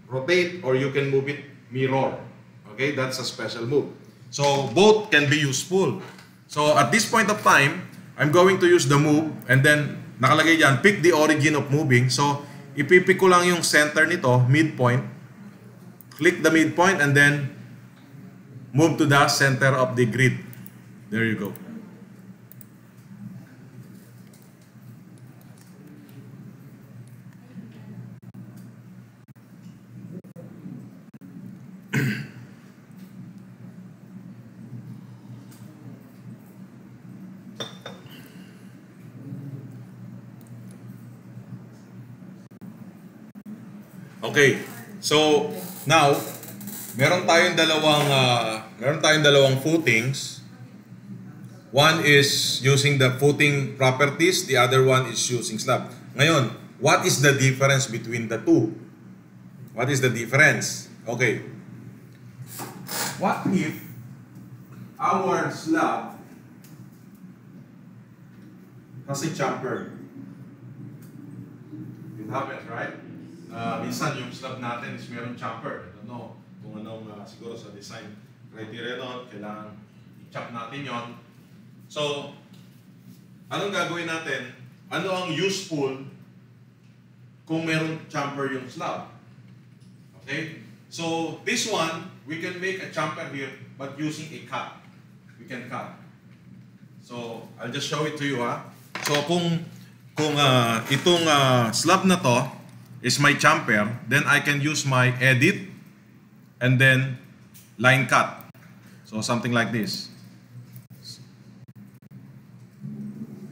S1: rotate, or you can move it mirror. Okay, that's a special move. So both can be useful. So at this point of time, I'm going to use the move, and then nakalagay dyan, pick the origin of moving. So ipipick ko lang yung center nito, midpoint. Click the midpoint, and then move to the center of the grid. There you go. Okay, so now meron tayong dalawang footings. One is using the footing properties, the other one is using slab. Ngayon, what is the difference between the two? What is the difference? Okay. What if our slab has a jumper? It happens, right? Minsan yung slab natin is meron chopper. I don't know kung anong siguro sa design criteria nun, kailangan i-chop natin yon. So, anong gagawin natin? Ano ang useful kung meron chopper yung slab? Okay? So, this one, we can make a chopper here but using a cut. We can cut. So, I'll just show it to you ha. So, kung itong slab na to is my jumper, then I can use my edit and then line cut. So something like this.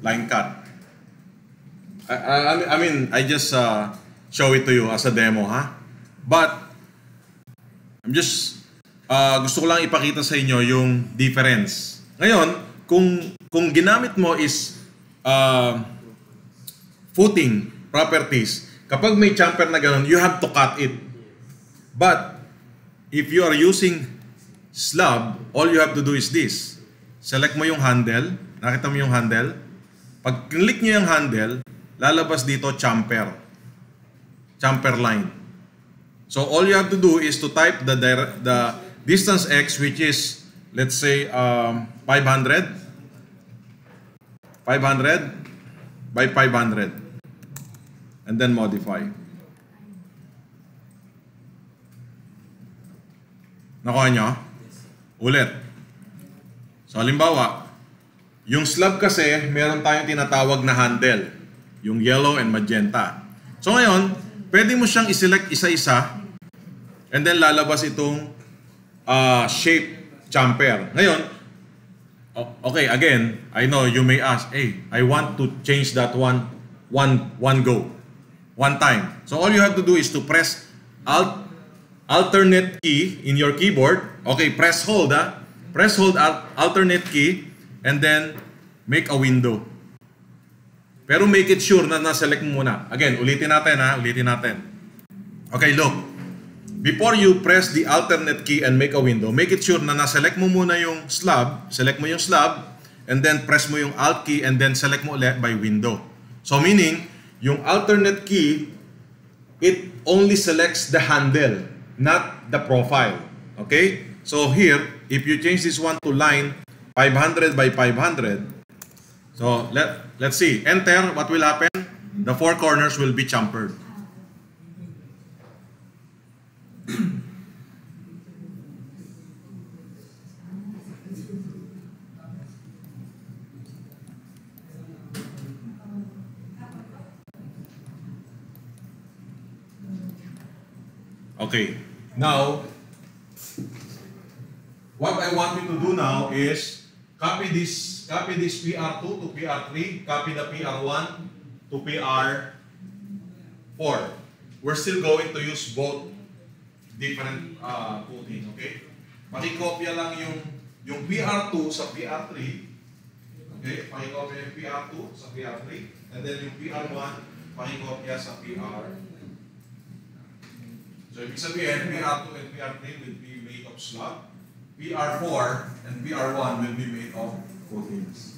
S1: Line cut. I mean, I just show it to you as a demo, ha? But I'm just gusto ko lang ipakita sa inyo yung difference. Ngayon, kung ginamit mo is footing properties, kapag may jumper na gano'n, you have to cut it. But, if you are using slab, all you have to do is this. Select mo yung handle. Nakita mo yung handle? Pag click nyo yung handle, lalabas dito jumper. Jumper line. So, all you have to do is to type the distance x, which is, let's say, 500 by 500. And then modify. Nakuha nyo? Ulit. So, halimbawa, yung slab kasi, meron tayong tinatawag na handle. Yung yellow and magenta. So, ngayon, pwede mo siyang iselect isa-isa, and then lalabas itong shape jumper. Ngayon, okay, again, I know you may ask, hey, I want to change that one go. One time. So all you have to do is to press alternate key in your keyboard. Okay, press hold Press hold alternate key and then make a window. Pero make it sure na na-select mo muna. Again, ulitin natin. Okay, look. Before you press the alternate key and make a window, make it sure na na-select mo muna yung slab. Select mo yung slab and then press mo yung alt key and then select mo ulit by window. So meaning, yung alternate key, it only selects the handle, not the profile. Okay? So here, if you change this one to line 500 by 500, so let's see. Enter, what will happen? The four corners will be chamfered. Okay, now, what I want you to do now is copy this PR2 to PR3, copy the PR1 to PR4. We're still going to use both different coding, okay? Pakikopya lang yung PR2 sa PR3 Okay, pakikopya yung PR2 sa PR3. And then yung PR1, pakikopya sa PR. So, ibig sabihin, PR2 and PR3 will be made of slot. PR4 and PR1 will be made of coatings.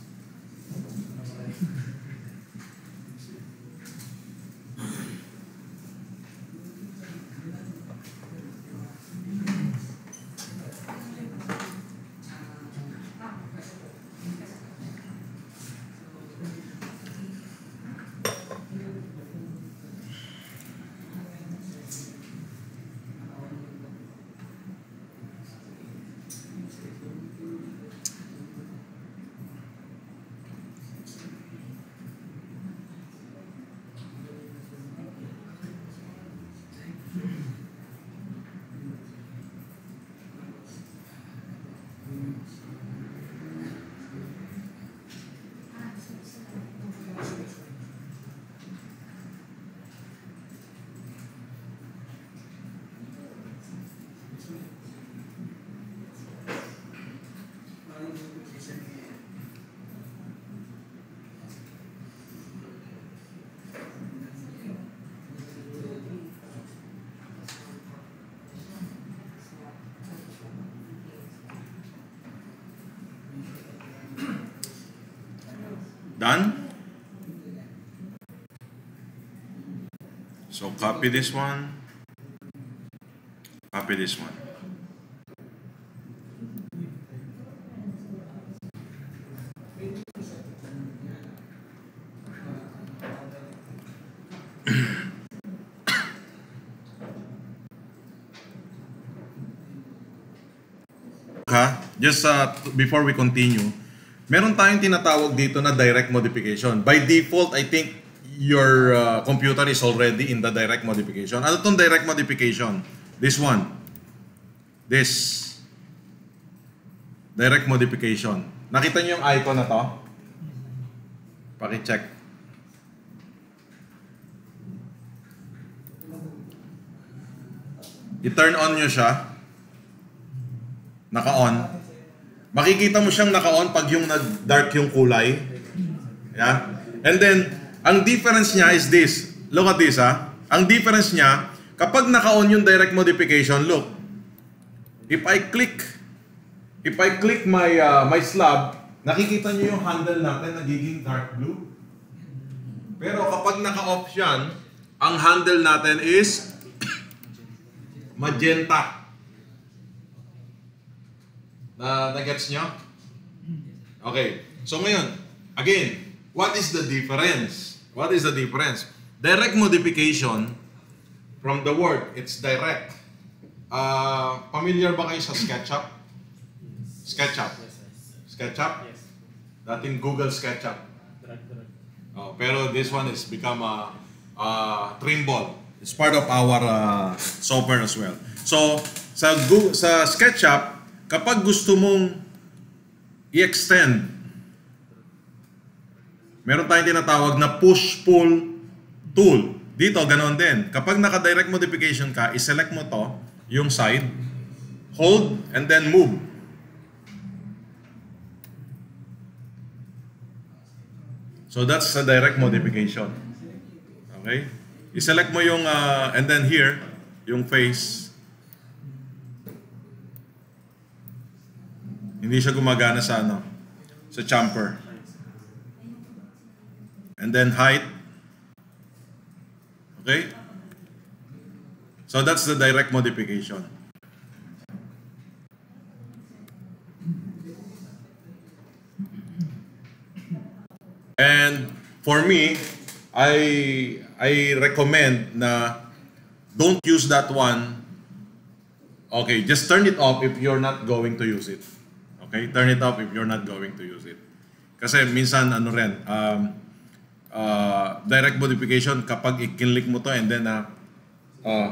S1: Done? So copy this one, copy this one. Just before we continue, meron tayong tinatawag dito na direct modification. By default, I think your computer is already in the direct modification. Ano itong direct modification? This one. This. Direct modification. Nakita niyo yung icon na to? Paki-check. I-turn on nyo siya. Naka-on. Makikita mo siyang naka-on pag yung nag-dark yung kulay. Yeah? And then, ang difference niya is this. Look at this, ha? Ang difference niya, kapag naka-on yung direct modification, look. If I click my slab, nakikita niyo yung handle natin nagiging dark blue. Pero kapag naka-off yan, ang handle natin is magenta. Na-gets nyo? Okay. So ngayon, again, what is the difference? What is the difference? Direct modification, from the word, it's direct. Familiar ba kayo sa SketchUp? SketchUp? SketchUp?
S2: Yes.
S1: Dating Google SketchUp. Oh, pero this one is become a Trimble. It's part of our software as well. So, sa SketchUp, kapag gusto mong i-extend, meron tayong tinatawag na push-pull tool. Dito, ganoon din. Kapag naka-direct modification ka, i-select mo to, yung side, hold, and then move. So that's a direct modification. Okay? I-select mo yung, and then here, yung face. Hindi siya gumagana sa sa chamfer. And then height. Okay? So that's the direct modification. And for me, I recommend na don't use that one. Okay, just turn it off if you're not going to use it. Okay, turn it off if you're not going to use it. Kasi minsan direct modification kapag i-click mo to and then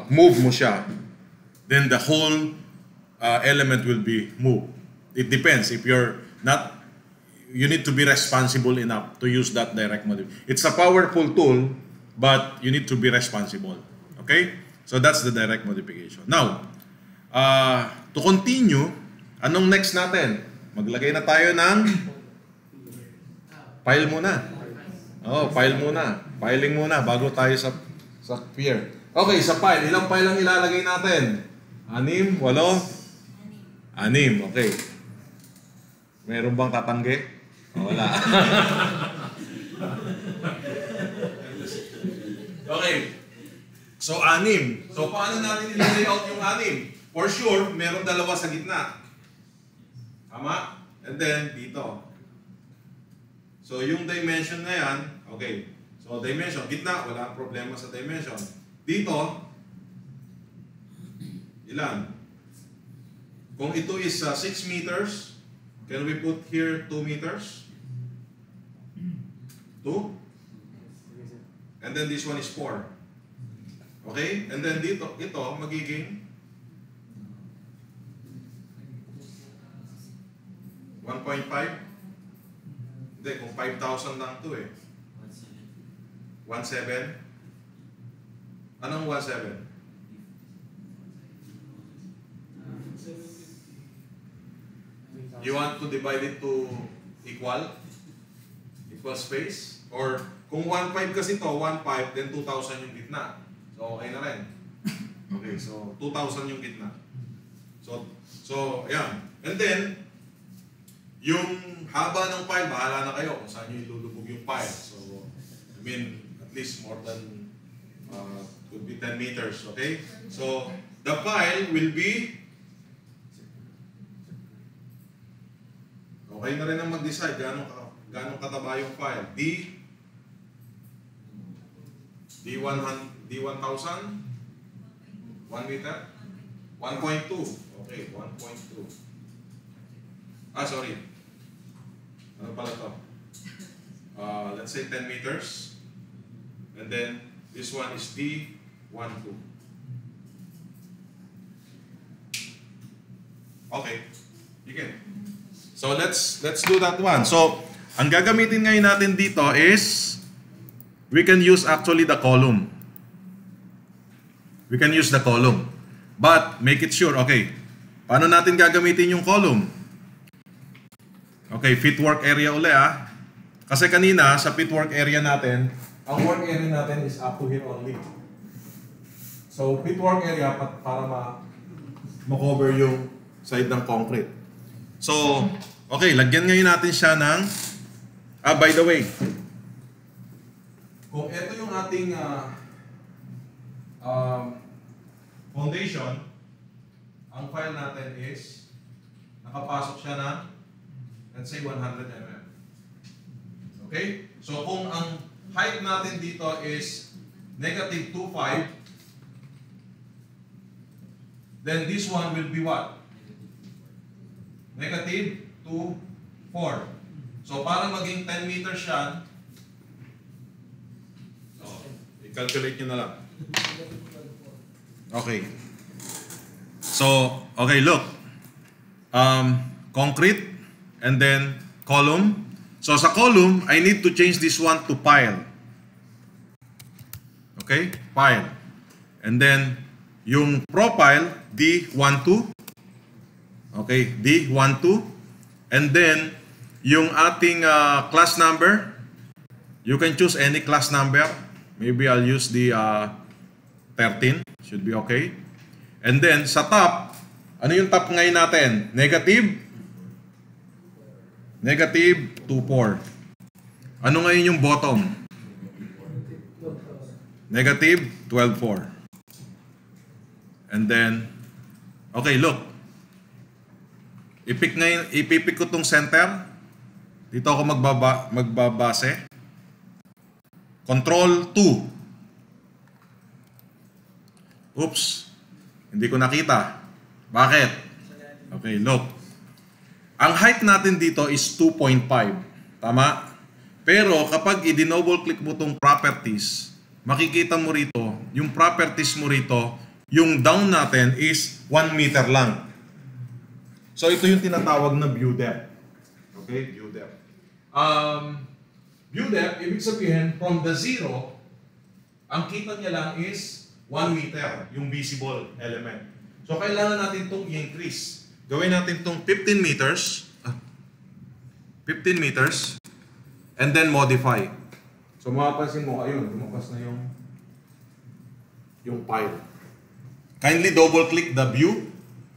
S1: move mo siya, then the whole element will be moved. It depends if you're not. You need to be responsible enough to use that direct modification. It's a powerful tool, but you need to be responsible. Okay, so that's the direct modification. Now, to continue. Anong next natin? Maglagay na tayo ng File muna. Oh, file muna. Filing muna bago tayo sa peer. Okay, sa file. Ilang file ang ilalagay natin? 6, 8? 6, okay. Meron bang tatanggi? Oh, wala. Okay. So, 6. So, paano natin i-layout yung 6? For sure, meron dalawa sa gitna. Tama? And then, dito. So, yung dimension na yan, okay. So, dimension, gitna, wala problema sa dimension. Dito, ilan? Kung ito is 6 meters, can we put here 2 meters? 2? And then this one is 4. Okay? And then dito, ito magiging 1.5? Hindi, kung 5,000 lang ito eh. 1.7? Anong 1.7? You want to divide it to equal space? Or kung 1.5 kasi to, 1.5, then 2,000 yung gitna. So, okay na rin. Okay, so 2,000 yung gitna. So, ayan. And then, yung haba ng file, bahala na kayo kung saan nyo ilulubog yung file. So, I mean, at least more than, could be 10 meters, okay? So, the file will be, okay na rin ang mag-decide gano'ng kataba yung file. D1000? 1 meter? 1.2. Okay, 1.2. Sorry. Ano pala to? Let's say 10 meters. And then, this one is D12. Okay. You can. So, let's do that one. So, ang gagamitin ngayon natin dito is, we can use actually the column. We can use the column. But, make it sure, okay, paano natin gagamitin yung column? Okay, fit work area uli ah. Kasi kanina, sa fit work area natin, ang work area natin is up to here only. So, fit work area para ma-cover yung side ng concrete. So, okay, lagyan ngayon natin siya ng, by the way, kung ito yung ating foundation, ang file natin is, nakapasok siya ng, let's say 100 mm. Okay? So kung ang height natin dito is negative 2.5, then this one will be what? Negative 2.4. So para maging 10 meters siya, i-calculate nyo na lang. Okay. So, okay, look. Concrete and then column. So sa column, I need to change this one to pile. Okay? Pile. And then yung profile, D12. Okay, D12. And then yung ating class number, you can choose any class number. Maybe I'll use the 13. Should be okay. And then sa top, ano yung top ngayon natin? Negative 2.4. Ano ngayon yung bottom? Negative 12.4. And then, okay, look. Ipipik ko tong center. Dito ako magbabase. Control 2. Oops. Hindi ko nakita. Bakit? Okay, look. Ang height natin dito is 2.5. Tama? Pero kapag i-double click mo tong properties, makikita mo rito, yung properties mo rito, yung down natin is 1 meter lang. So ito yung tinatawag na view depth. Okay, view depth. View depth, ibig sabihin, from the zero, ang kita niya lang is 1 meter, yung visible element. So kailangan natin itong i-increase. Gawin natin itong 15 meters. 15 meters. and then modify. So mapapansin mo, ayun, lumabas na yung file. Kindly double-click the view.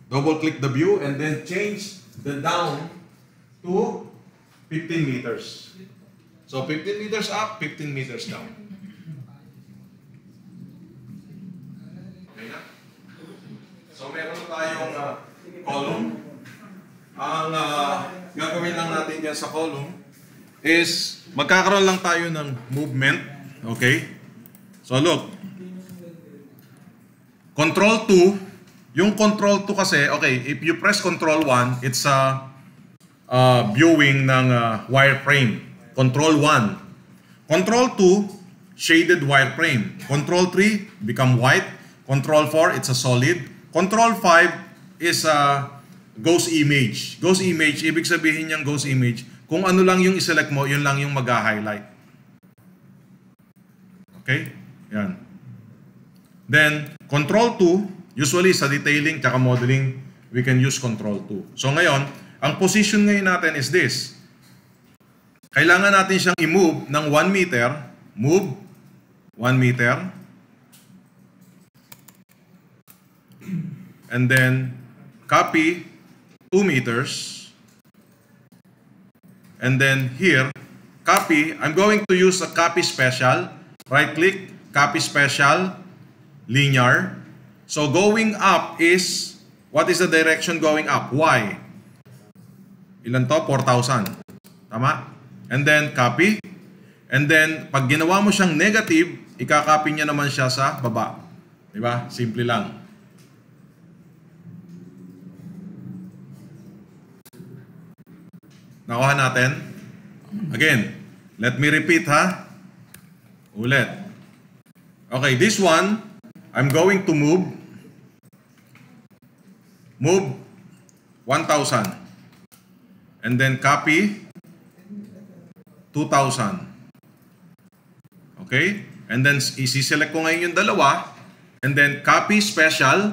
S1: Double-click the view and then change the down to 15 meters. So 15 meters up, 15 meters down. Okay na? So meron tayong column. Ang gagawin lang natin dyan sa column is magkakaroon lang tayo ng movement. Okay? So look. Control 2. Yung control 2 kasi, okay, if you press control 1, it's viewing ng wireframe. Control 1. Control 2, shaded wireframe. Control 3, become white. Control 4, it's a solid. Control 5 is a ghost image. Ghost image, ibig sabihin niyang ghost image, kung ano lang yung iselect mo, yun lang yung mag-highlight. Okay? Yan. Then, Control 2, usually sa detailing tsaka modeling, we can use Control 2. So ngayon, ang position ngayon natin is this. Kailangan natin siyang i-move ng 1 meter. Move 1 meter. And then, copy 2 meters. And then here, copy. I'm going to use a copy special. Right-click, copy special, linear. So going up is, what is the direction going up? Y. Ilan to? 4,000. Tama? And then copy. And then, pag ginawa mo siyang negative, ikakopy niya naman siya sa baba. Diba? Simple lang. Nakuha natin. Again, let me repeat ha. Ulit. Okay, this one, I'm going to move 1,000. And then copy 2,000. Okay? And then isi-select ko ngayon yung dalawa. And then copy special,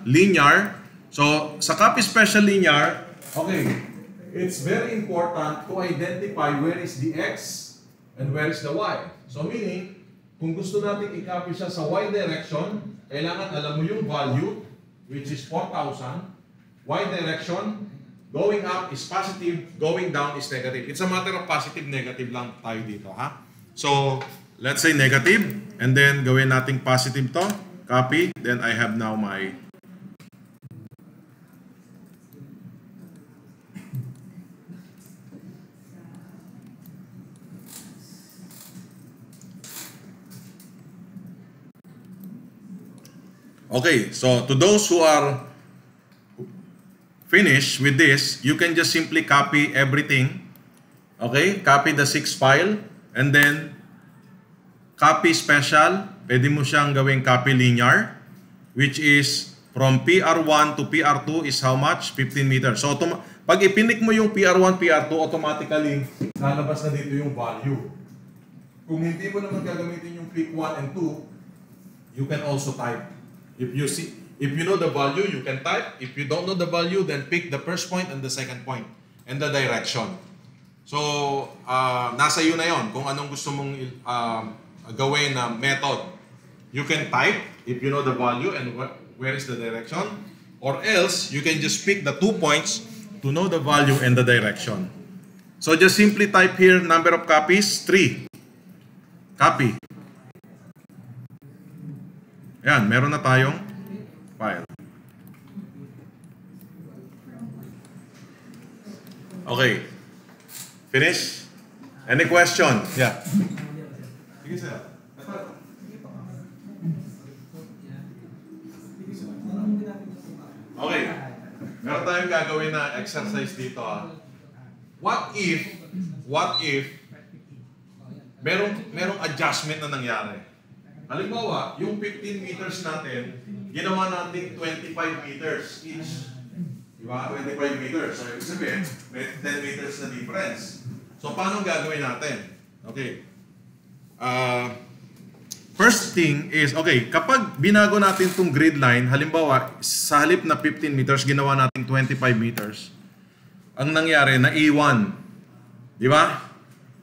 S1: linear. So, sa copy special linear, okay, it's very important to identify where is the X and where is the Y. So meaning, kung gusto natin i-copy siya sa Y direction, kailangan alam mo yung value, which is 4,000. Y direction, going up is positive, going down is negative. It's a matter of positive, negative lang tayo dito, ha? So, let's say negative, and then gawin nating positive to, copy, then I have now my okay, so to those who are finished with this, you can just simply copy everything. Okay, copy the 6 file and then copy special. Pwede mo siyang gawing copy linear, which is from PR1 to PR2 is how much? 15 meters. So pag ipinik mo yung PR1, PR2, automatically lalabas na dito yung value. Kung hindi mo naman gagamitin yung pick 1 and 2, you can also type. If you know the value, you can type. If you don't know the value, then pick the first point and the second point and the direction. So, nasa iyo na yon kung anong gusto mong gawin na method. You can type if you know the value and where is the direction. Or else, you can just pick the 2 points to know the value and the direction. So, just simply type here, number of copies, 3. Copy. Yan, meron na tayong file. Okay. Finish? Any question? Yeah. Sige sir. Okay. Meron tayong gagawin na exercise dito. What if merong adjustment na nangyari? Halimbawa, yung 15 meters natin, ginawa natin 25 meters each. Diba? 25 meters. So, ibig sabihin, may 10 meters na difference. So, paano gagawin natin? Okay. First thing is, okay, kapag binago natin itong grid line, halimbawa, sa halip na 15 meters, ginawa natin 25 meters. Ang nangyari, na E1. Di ba?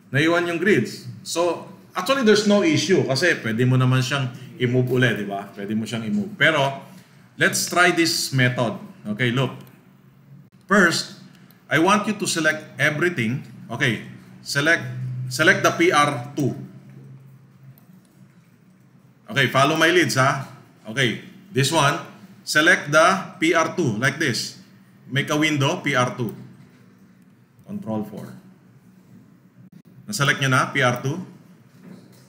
S1: Naiwan yung grids. So, actually, there's no issue kasi pwede mo naman siyang i-move ulit, di ba? Pwede mo siyang i-move. Pero, let's try this method. Okay, look. First, I want you to select everything. Okay, select the PR2. Okay, follow my leads, ha? Okay, this one, select the PR2 like this. Make a window, PR2. Control 4. Naselect nyo na, PR2.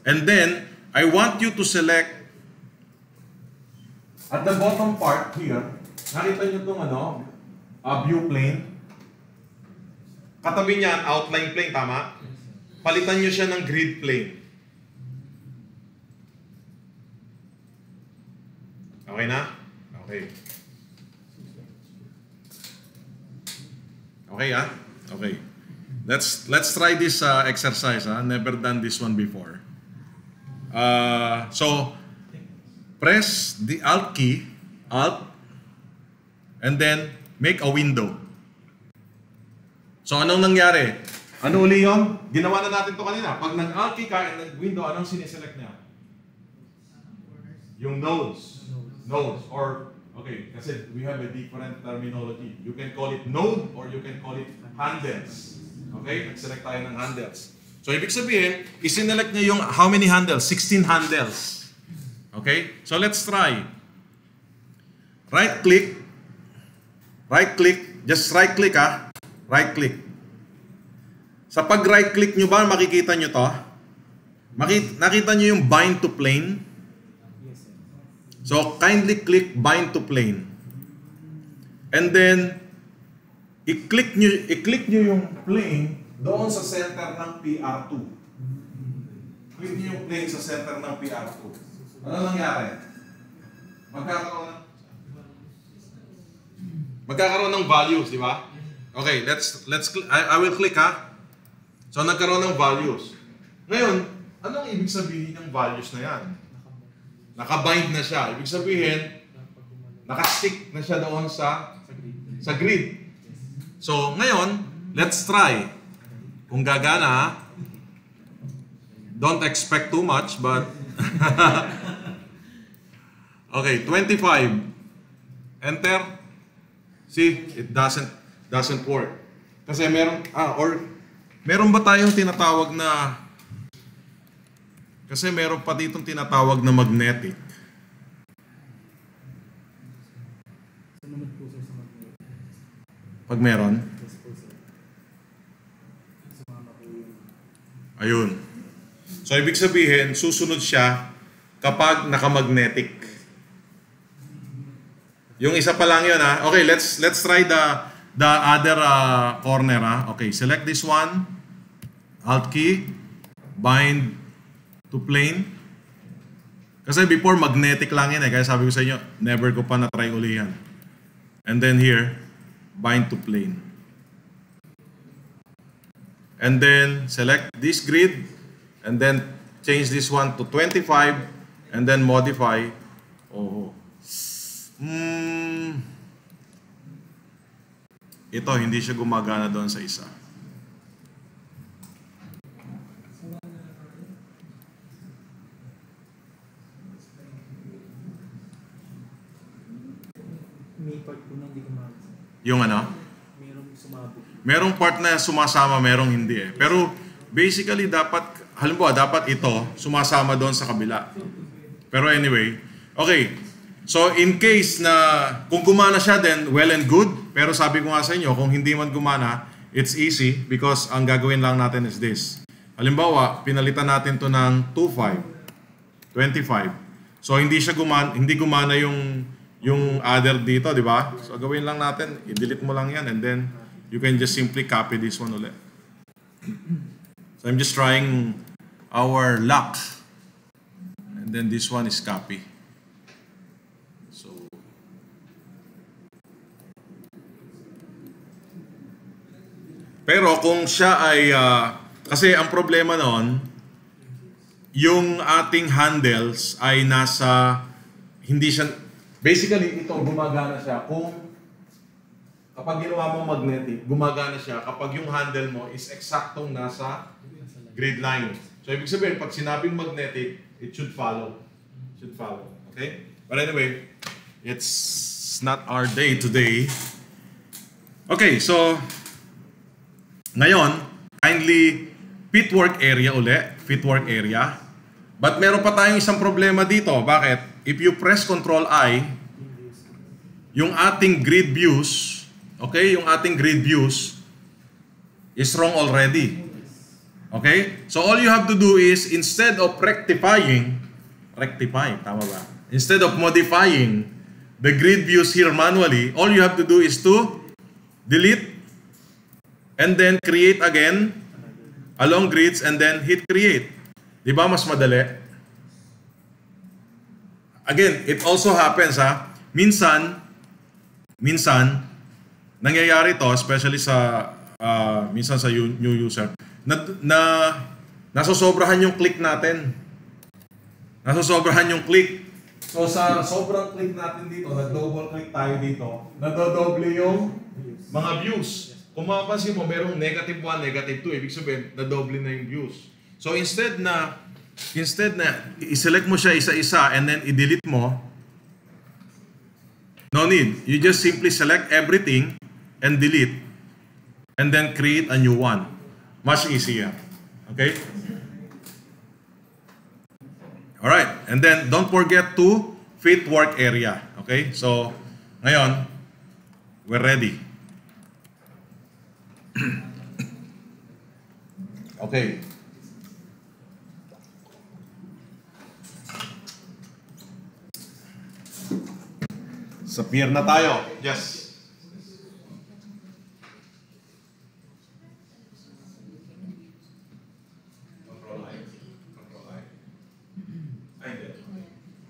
S1: And then, I want you to select at the bottom part here, nakita nyo itong view plane. Katabi niyan, outline plane, tama? Palitan nyo siya ng grid plane. Okay na? Okay. Okay, ah? Okay. Let's try this exercise. Never done this one before. So press the Alt key, Alt, and then make a window. So anong nangyari? Ano uli yun? Ginawa na natin to kanina. Pag nag-Alt key ka and nag-window, anong siniselect niya? Yung nodes. Nodes. Or, okay, kasi we have a different terminology. You can call it node or you can call it handles. Okay? Nag-select tayo ng handles. So, ibig sabihin, isinelect niya yung how many handles? 16 handles. Okay? So, let's try. Right-click. Right-click. Just right-click, ha? Right-click. Sa pag-right-click nyo ba, makikita nyo to? Nakita nyo yung bind to plane? So, kindly click bind to plane. And then, i-click nyo yung plane doon sa center ng PR2. Click nyo yung plane sa center ng PR2. Ano nangyari? Magkakaroon ng values, di ba? Okay, I will click, ha? So, nagkaroon ng values. Ngayon, anong ibig sabihin ng values na yan? Nakabind na siya. Ibig sabihin, nakastick na siya doon sa grid. So, ngayon, let's try. Kung gagana, don't expect too much, but okay, 25. Enter. See, it doesn't work. Kasi meron ba tayong tinatawag na kasi meron pa ditong tinatawag na magnetic. Pag meron? Ayun. So, ibig sabihin, susunod siya kapag nakamagnetic. Yung isa pa lang yun, ha? Okay, let's try the other corner, ha? Okay, select this one. Alt key. Bind to plane. Kasi before, magnetic lang yun, eh. Kaya sabi ko sa inyo, never ko pa na-try uli yan. And then here, bind to plane. And then, select this grid. And then, change this one to 25. And then, modify. Ito, hindi siya gumagana doon sa isa.
S2: May part po na hindi gumagana.
S1: Yung ano?
S2: Merong sumabog.
S1: Merong part na sumasama, merong hindi eh. Pero basically dapat, halimbawa dapat ito sumasama doon sa kabila. Pero anyway, okay. So in case na kung gumana siya then well and good. Pero sabi ko nga sa inyo, kung hindi man gumana, it's easy because ang gagawin lang natin is this. Halimbawa, pinalitan natin to ng 25. So hindi gumana yung other dito, di ba? So gawin lang natin, i-delete mo lang yan and then you can just simply copy this one ulit. So I'm just trying our luck. And then this one is copy. So pero kung siya ay kasi ang problema noon, yung ating handles ay nasa hindi siya basically ito gumagana siya kung kapag ginawa mo magnetic, gumagana siya kapag yung handle mo is eksaktong nasa grid line. So, ibig sabihin, pag sinabing magnetic, it should follow. Should follow. Okay? But anyway, it's not our day today. Okay, so, ngayon, kindly, fitwork area uli. Fitwork area. But meron pa tayong isang problema dito. Bakit? If you press Control I, yung ating grid views, okay, yung ating grid views is wrong already. Okay? So all you have to do is, instead of rectifying, tama ba? Instead of modifying the grid views here manually, all you have to do is to delete and then create again along grids and then hit create. Di ba mas madali? Again, it also happens minsan nangyayari to, especially sa minsan sa new user, na nasosobrahan yung click natin. Nasosobrahan yung click. So sa sobrang click natin dito, nag-double click tayo dito, nadodoble yung mga views. Kung mapapansin mo, merong -1, -2, ibig sabihin, nadoble na yung views. So instead na i-select mo siya isa-isa and then i-delete mo, no need. You just simply select everything and delete and then create a new one. Much easier. Okay? Alright. And then don't forget to fit work area. Okay? So, ngayon, we're ready. Okay. Sa pier na tayo. Yes. Control I. Ay, hindi.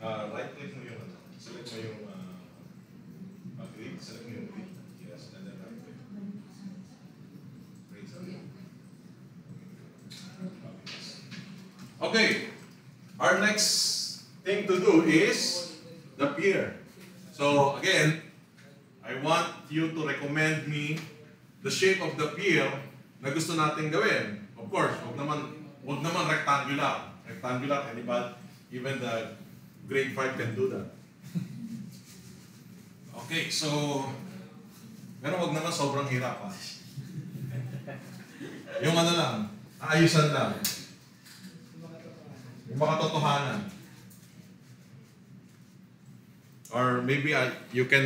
S1: Right click mo yung select mo yung grid. Select mo yung grid. Yes, and then right click. Okay. Our next thing to do is the pier. So again, I want you to recommend me the shape of the pier na gusto natin gawin. Of course, wag naman rectangular. Rectangular, anybody, even the grade 5 can do that. Okay, so pero wag naman sobrang hirap Yung ano lang, ayusan lang. Yung makatotohanan. Or maybe you can,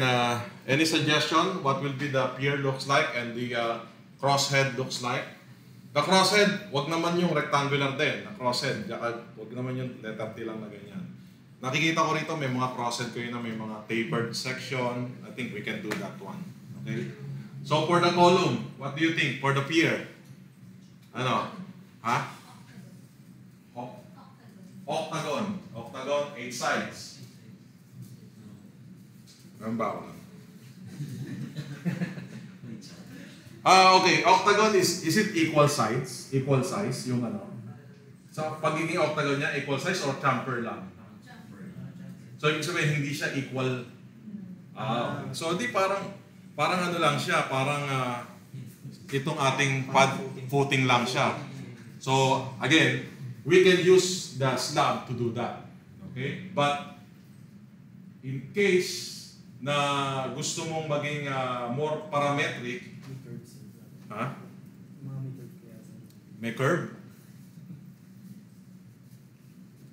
S1: any suggestion what will be the pier looks like and the crosshead looks like? The crosshead, wag naman yung rectangular din. The crosshead, wag naman yung letter T lang na ganyan. Nakikita ko rito may mga crosshead ko yun na may mga tapered section. I think we can do that one. Okay? So for the column, what do you think? For the pier? Ano? Ha? Octagon. Octagon, 8 sides. Okay, octagon is it equal size? Equal size yung ano? So pagiging octagon niya equal size or chamfer lang? So ibig sabihin hindi siya equal. So di parang ano lang siya, parang itong ating pad footing lang siya. So again, we can use the slab to do that. Okay? But in case na gusto mong maging more parametric, may curve?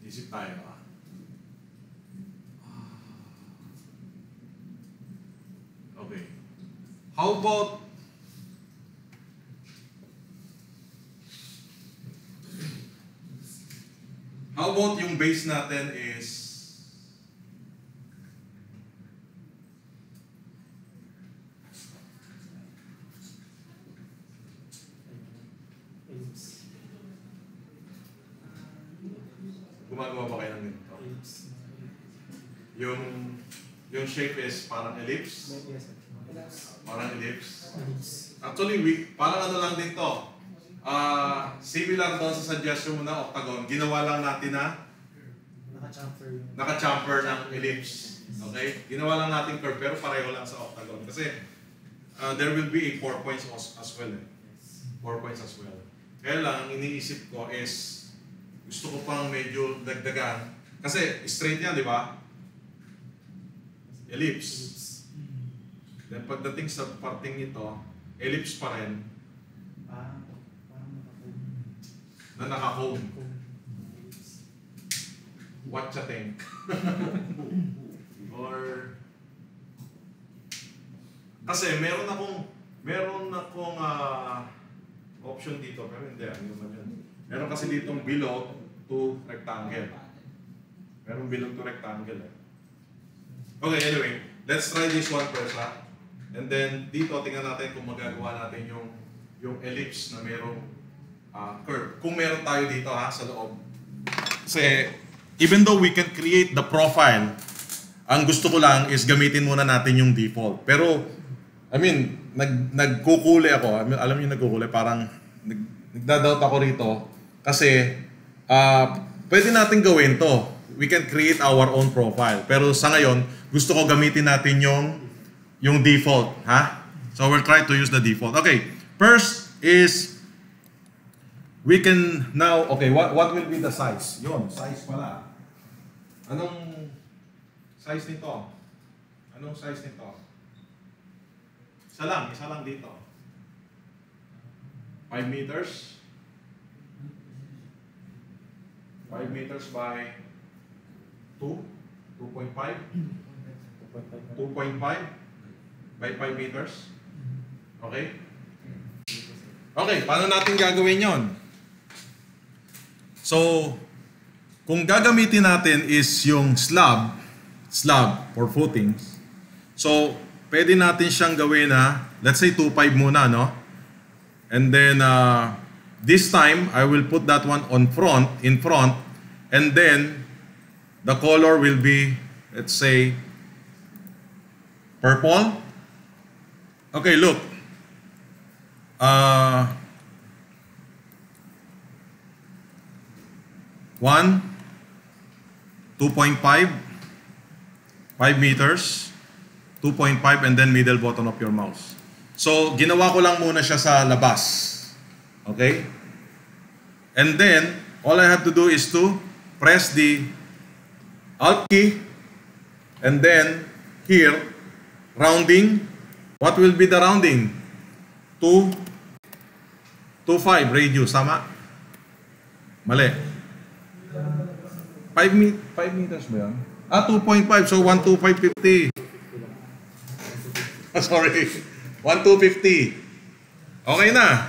S1: Isip tayo. Okay. How about yung base natin is gumagawa ba kayo ng ganito? Yung shape is parang ellipse? Parang ellipse? Actually, parang ano lang din to. Similar doon sa suggestion mo na octagon, ginawa lang natin na naka-chamfer ng ellipse. Okay? Ginawa lang natin curve pero pareho lang sa octagon. Kasi there will be 4 points as well. 4 points as well. Kaya lang, ang iniisip ko is, gusto ko pang medyo dagdagan. Kasi straight yan, di ba? Ellipse. Then pagdating sa parting ito, ellipse pa rin
S2: Parang nakapag.
S1: na naka-cone. What you think? Or kasi meron akong option dito pero hindi ano naman yun. Meron kasi ditong bilog to rectangle. Meron bilog to rectangle eh. Okay, anyway, let's try this one first ha. And then dito tingnan natin kung magagawa natin yung ellipse na merong curve. Kung meron tayo dito ha sa loob. Kasi even though we can create the profile, ang gusto ko lang is gamitin muna natin yung default. Pero, I mean, nagkukuli ako. Alam niyo nagkukuli, parang nagdadoubt ako rito. Kasi, pwede natin gawin to. We can create our own profile. Pero sa ngayon, gusto ko gamitin natin yung default. Ha? So, we'll try to use the default. Okay, first is, we can now, okay, what will be the size? Yun, size pala. Anong size nito? Anong size nito? Isa lang dito. 5 meters. 5 meters by 2. 2.5. 2.5 by 5 meters. Okay? Okay, paano natin gagawin yon? So, kung gagamitin natin is yung slab for footings. So, pwede natin siyang gawin na, let's say 2.5 muna, no? And then, this time, I will put that one in front, and then, the color will be, let's say, purple. Okay, look. 1, 2.5, 5 meters, 2.5, and then middle button of your mouse. So, ginawa ko lang muna siya sa labas. Okay? And then, all I have to do is to press the Alt key, and then, here, rounding. What will be the rounding? 2, 2.5 radius, tama? Mali. 5 meters ba yan? 2.5. So, 12550. Sorry. 1,250. Okay na.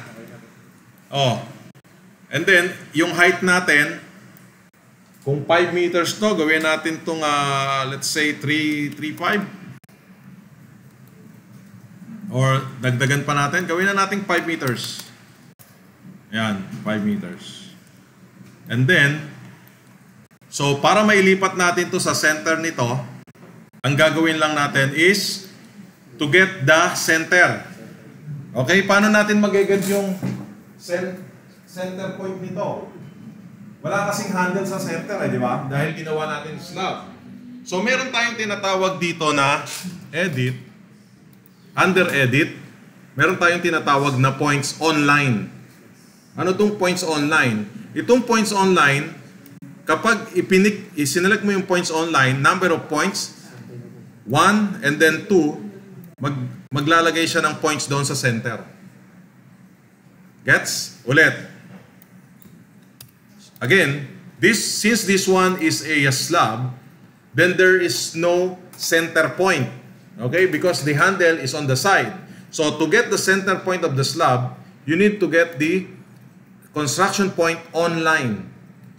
S1: Oh. And then, yung height natin, kung 5 meters to, gawin natin itong, let's say, 3.5. Or, dagdagan pa natin. Gawin na natin 5 meters. Ayan, 5 meters. And then, so, para mailipat natin to sa center nito, ang gagawin lang natin is to get the center. Okay, paano natin mag-get yung center point nito? Wala kasing handle sa center, di ba? Dahil ginawa natin slab. So, meron tayong tinatawag dito na edit, under edit, meron tayong tinatawag na points online. Ano itong points online? Itong points online, kapag isinelect mo yung points online, number of points, 1 and then 2, maglalagay siya ng points doon sa center. Gets? Ulit. Again, since this one is a slab, then there is no center point. Okay? Because the handle is on the side. So to get the center point of the slab, you need to get the construction point online.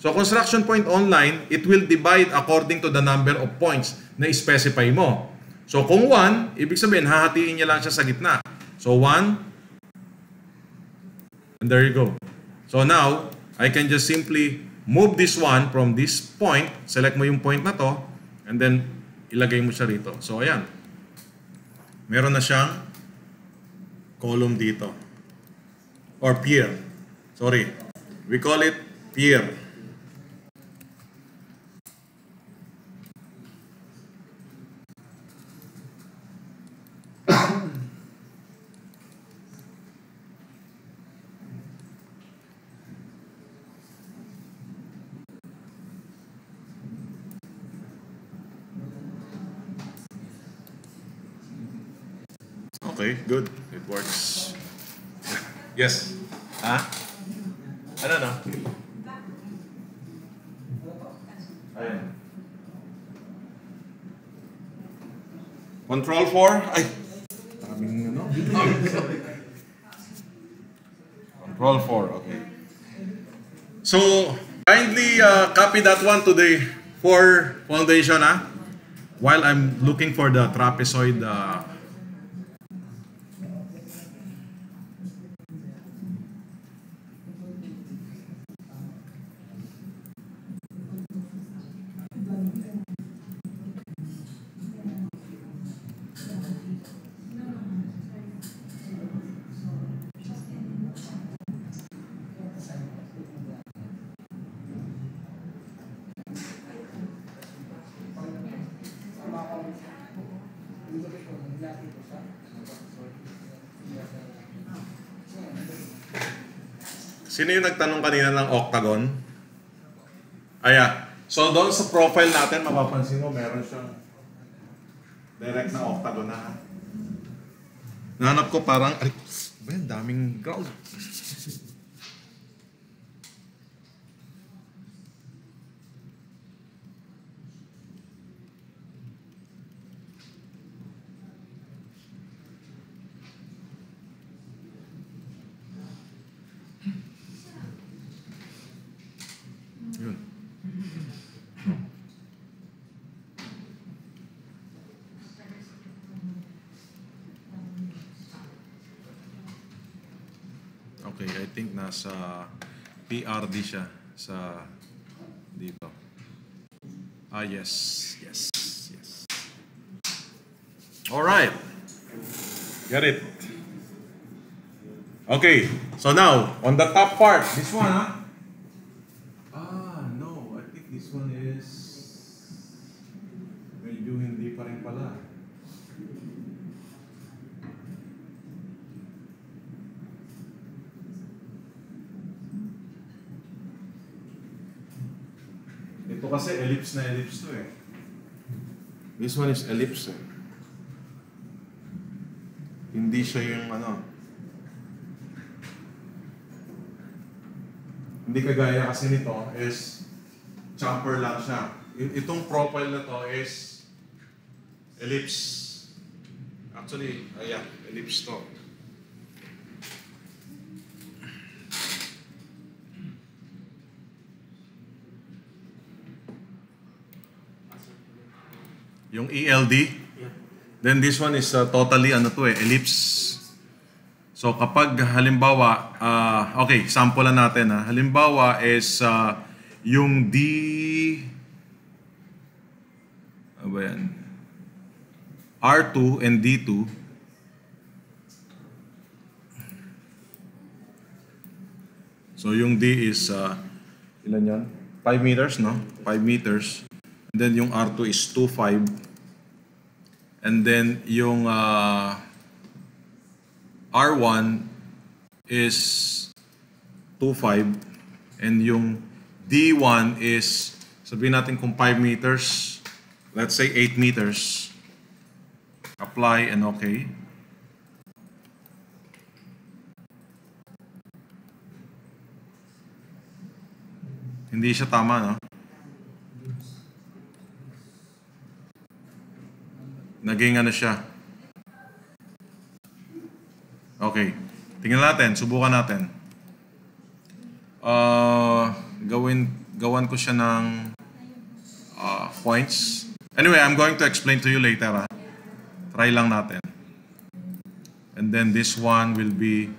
S1: So construction point online, it will divide according to the number of points na specify mo. So kung 1, ibig sabihin, hahatiin niya lang siya sa gitna. So 1, and there you go. So now, I can just simply move this one from this point, select mo yung point na to, and then ilagay mo siya rito. So ayan. Meron na siyang column dito. Or pier. Sorry. We call it pier. Okay, good. It works. Yes. Ha? Ano na? Ayan. Control 4. Ay! Daming ano? Control 4, okay. So, kindly copy that one to the 4 foundation, ha? While I'm looking for the trapezoid. Sino yung nagtanong kanina ng octagon? So doon sa profile natin, mapapansin mo, meron siyang direct na octagon na. Nahanap ko parang, ay, daming ground. Yun. Okay, I think nasa PRD siya sa dito. Yes. All right. Get it. Okay, so now on the top part, this one, huh? No, I think this one is medyo hindi pa rin pala. Ito kasi ellipse na ellipse to eh. This one is ellipse eh. Hindi siya yung ano. Hindi kagaya kasi nito is chopper lang siya. Itong profile na to is ellipse. Actually, ellipse to. Yung ELD. Then this one is totally ellipse. So kapag halimbawa, okay, sample lang natin ha. Halimbawa is yung ano ba yan? R2 and D2. So yung D is, ilan yan? 5 meters, no? 5 meters. And then yung R2 is 2.5. And then yung R1 is 2.5. And yung D1 is, sabihin natin kung 5 meters, let's say 8 meters. Apply and okay. Hindi siya tama, no? Naging ano siya. Okay. Tingnan natin. Subukan natin. Gawan ko siya ng points. Anyway, I'm going to explain to you later. Try lang natin. And then this one will be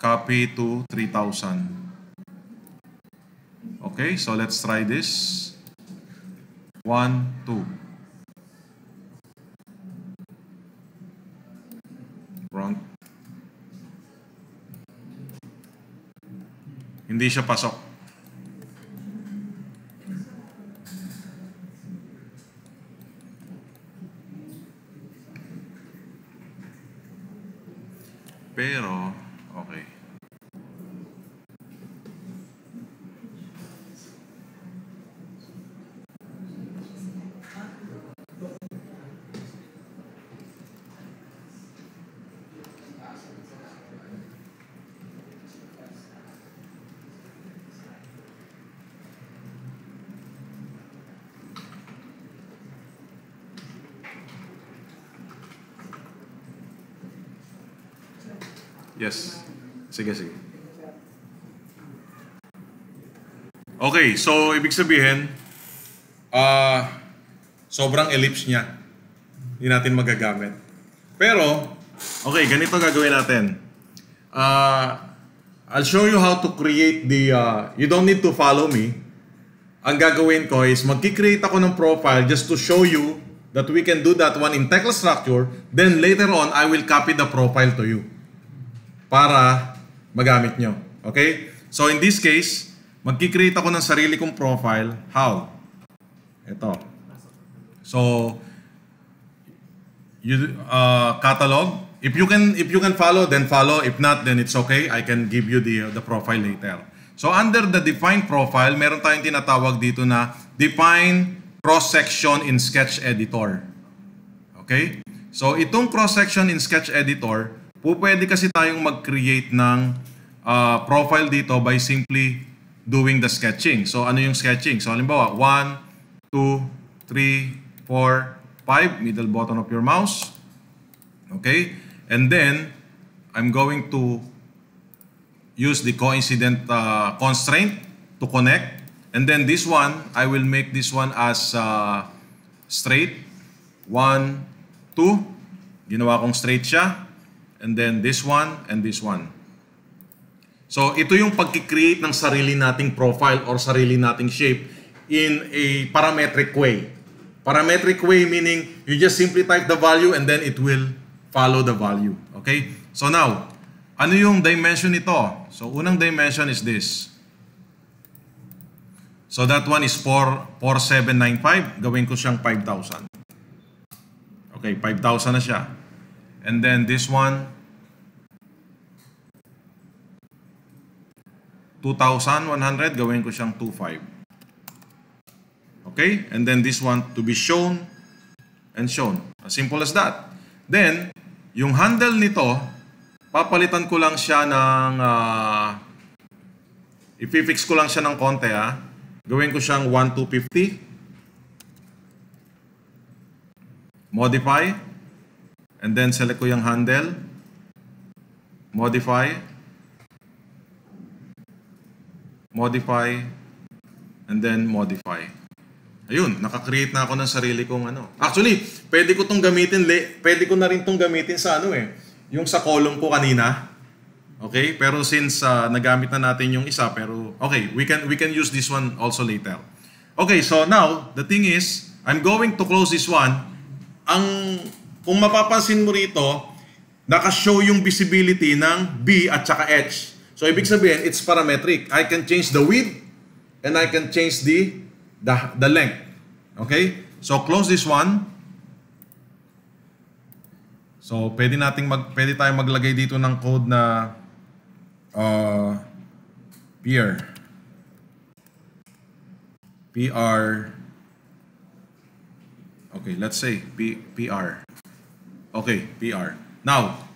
S1: copy to 3,000. Okay, so let's try this. 1, 2. Front. Hindi siya pasok. Pero, okay. Yes. Sige, sige. Okay, so ibig sabihin, sobrang ellipse niya. Hindi natin magagamit. Pero, okay, ganito gagawin natin. I'll show you how to create the, you don't need to follow me. Ang gagawin ko is magki-create ako ng profile just to show you that we can do that one in Tekla structure. Then later on, I will copy the profile to you para magamit nyo. Okay? So in this case, magki-create ako ng sarili kong profile. How? Ito. So, you catalog. If you can follow, then follow. If not, then it's okay. I can give you the profile later. So under the define profile, meron tayong tinatawag dito na define cross-section in Sketch Editor. Okay? So itong cross-section in Sketch Editor, pwede kasi tayong mag-create ng profile dito by simply doing the sketching. So ano yung sketching? So halimbawa, 1, 2, 3, 4, 5, middle button of your mouse. Okay? And then, I'm going to use the coincident constraint to connect. And then this one, I will make this one as straight. 1, 2. Ginawa kong straight siya. And then this one and this one. So ito yung pagki-create ng sarili nating profile or sarili nating shape in a parametric way. Parametric way meaning you just simply type the value and then it will follow the value. Okay? So now, ano yung dimension nito? So unang dimension is this. So that one is 4795. Gawin ko siyang 5,000. Okay, 5,000 na siya. And then this one, 2,100. Gawin ko siyang 2,500. Okay? And then this one to be shown and shown. As simple as that. Then, yung handle nito, papalitan ko lang siya ng, i-fix ko lang siya ng konti ha. Gawin ko siyang 1,250. Modify. And then select ko yung handle. Modify. Modify. And then modify. Ayun, nakakreate na ako ng sarili kong ano. Actually, pwede ko na rin tong gamitin sa ano yung sa column ko kanina. Okay? Pero since nagamit na natin yung isa, pero okay, we can use this one also later. Okay, so now, the thing is, I'm going to close this one. Kung mapapansin mo rito, naka-show yung visibility ng B at saka H. So, ibig sabihin, it's parametric. I can change the width and I can change the length. Okay? So, close this one. So, pwede tayong maglagay dito ng code na PR. Okay, let's say PR. Okay, PR. Now,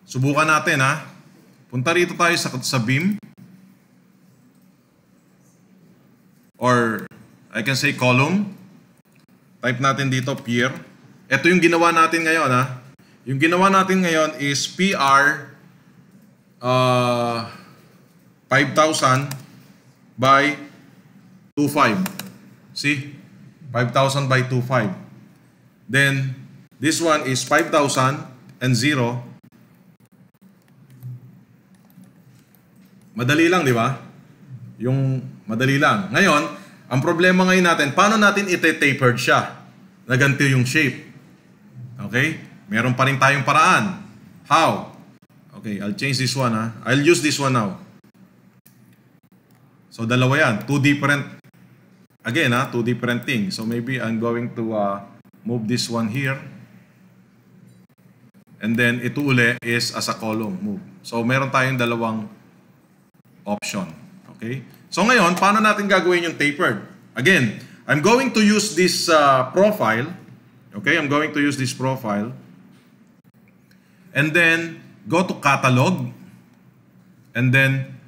S1: subukan natin ha. Punta rito tayo sa beam. Or, I can say column. Type natin dito, peer. Ito yung ginawa natin ngayon, ha? Yung ginawa natin ngayon is PR 5,000 by 2,500. See? 5,000 by 2,500. Then, this one is 5,000 and 0. Madali lang, di ba? Yung madali lang. Ngayon, ang problema ngayon natin, paano natin ite-tapered siya? Na ganito yung shape. Okay? Meron pa rin tayong paraan. How? Okay, I'll change this one ha. I'll use this one now. So, dalawa yan. Two different things. So, maybe I'm going to move this one here. And then, ito uli is as a column move. So, meron tayong dalawang option. Okay? So ngayon, paano natin gagawin yung tapered? Again, I'm going to use this profile. Okay? I'm going to use this profile. And then, go to catalog. And then,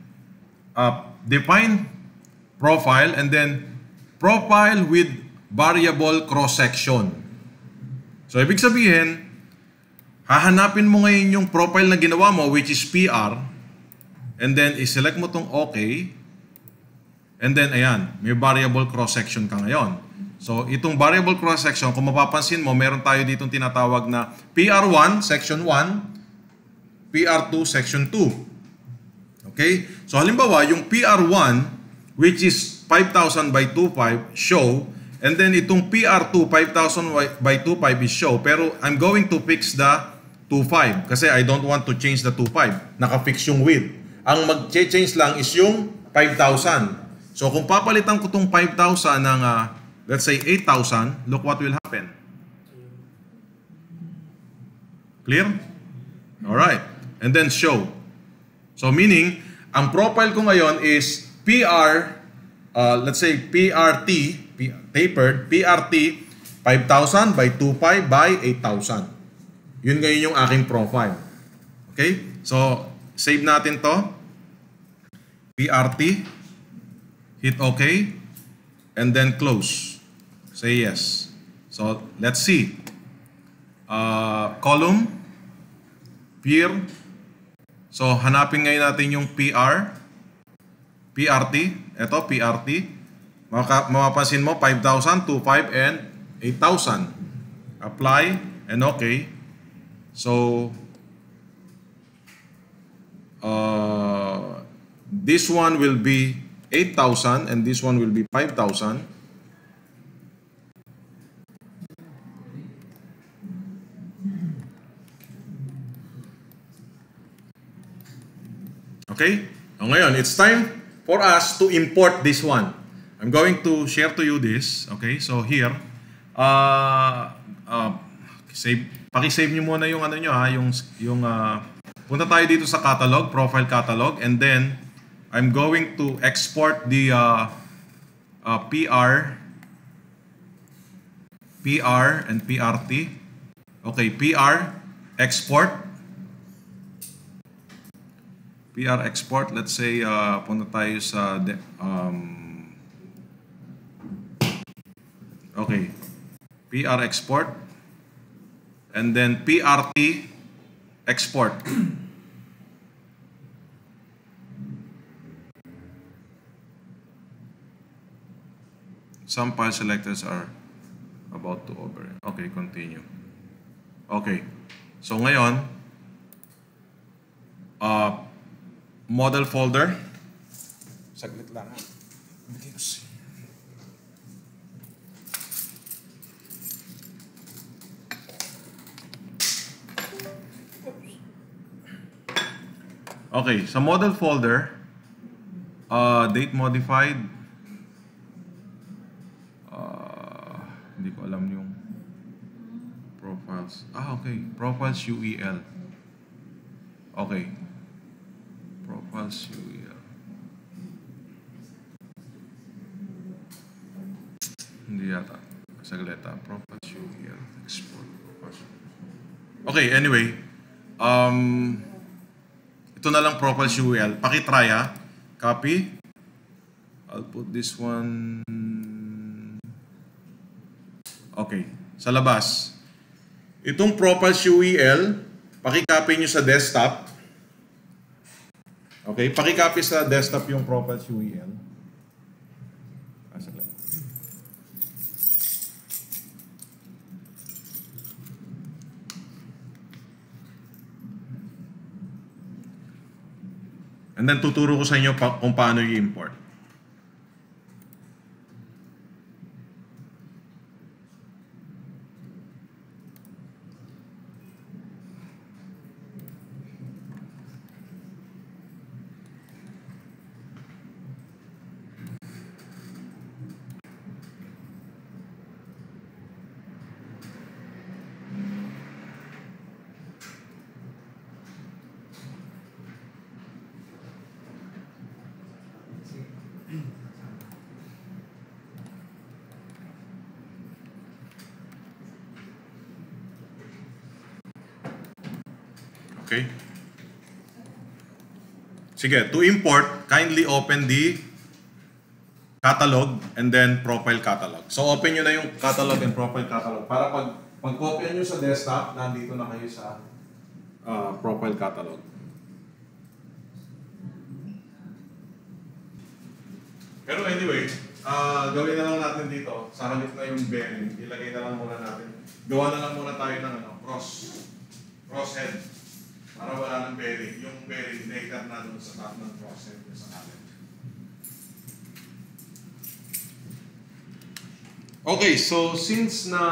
S1: define profile. And then, profile with variable cross-section. So, ibig sabihin, Hahanapin mo ngayon yung profile na ginawa mo, which is PR, and then iselect mo tong OK, and then ayan, may variable cross-section ka ngayon. So itong variable cross-section, kung mapapansin mo, meron tayo ditong tinatawag na PR1, section 1, PR2, section 2. Okay? So halimbawa, yung PR1, which is 5,000 by 25, show, and then itong PR2, 5,000 by 25 is show, pero I'm going to fix the 25 kasi I don't want to change the 25. Naka-fix yung width. Ang mag-change lang is yung 5,000. So kung papalitan ko itong 5,000 ng, let's say 8,000, look what will happen. Clear? Alright. And then show. So meaning, ang profile ko ngayon is PR, let's say PRT, tapered, PRT 5,000 by 25 by 8,000. Yun ngayon yung aking profile. Okay? So, save natin to. PRT. Hit OK. And then close. Say yes. So, let's see. Column. Peer. So, hanapin ngayon natin yung PR. PRT. Ito, PRT. Mapapansin mo, 5,000, 25, and 8,000. Apply, and okay. So, this one will be 8,000, and this one will be 5,000. Okay? So ngayon, it's time for us to import this one. I'm going to share to you this. Okay? So here, paki-save niyo muna yung ano niyo ha, yung punta tayo dito sa catalog, profile catalog, and then I'm going to export the PR and PRT. Okay, PR export. PR export, let's say, punta tayo sa, okay, PR export, and then PRT export. Some file selectors are about to override. Okay, continue. Okay, so ngayon, model folder. Saglit lang ha. Okay, sa model folder, date modified. Hindi ko alam yung profiles. Okay, profiles UEL. Okay. Profiles UEL. Hindi yata. Saglit ha. Profiles UEL. Export. Okay, anyway. Ito na lang profiles UEL. Pakitry ha. Copy. I'll put this one. Okay. Sa labas. Itong profiles UEL, pakicopy nyo sa desktop. Okay, pakicopy sa desktop yung profiles UEL. And then tuturo ko sa inyo kung paano i-import. Okay? Sige, to import, kindly open the catalog and then profile catalog. So open nyo na yung catalog and profile catalog para pag-copy nyo sa desktop, nandito na kayo sa profile catalog. Pero anyway, gawin na lang natin dito. Sa halip na yung bearing, ilagay na lang muna natin. Gawa na lang muna tayo ng crosshead. Para wala ng bearing. Yung bearing, naked na doon sa top ng crosshead sa kanan. Okay, so since na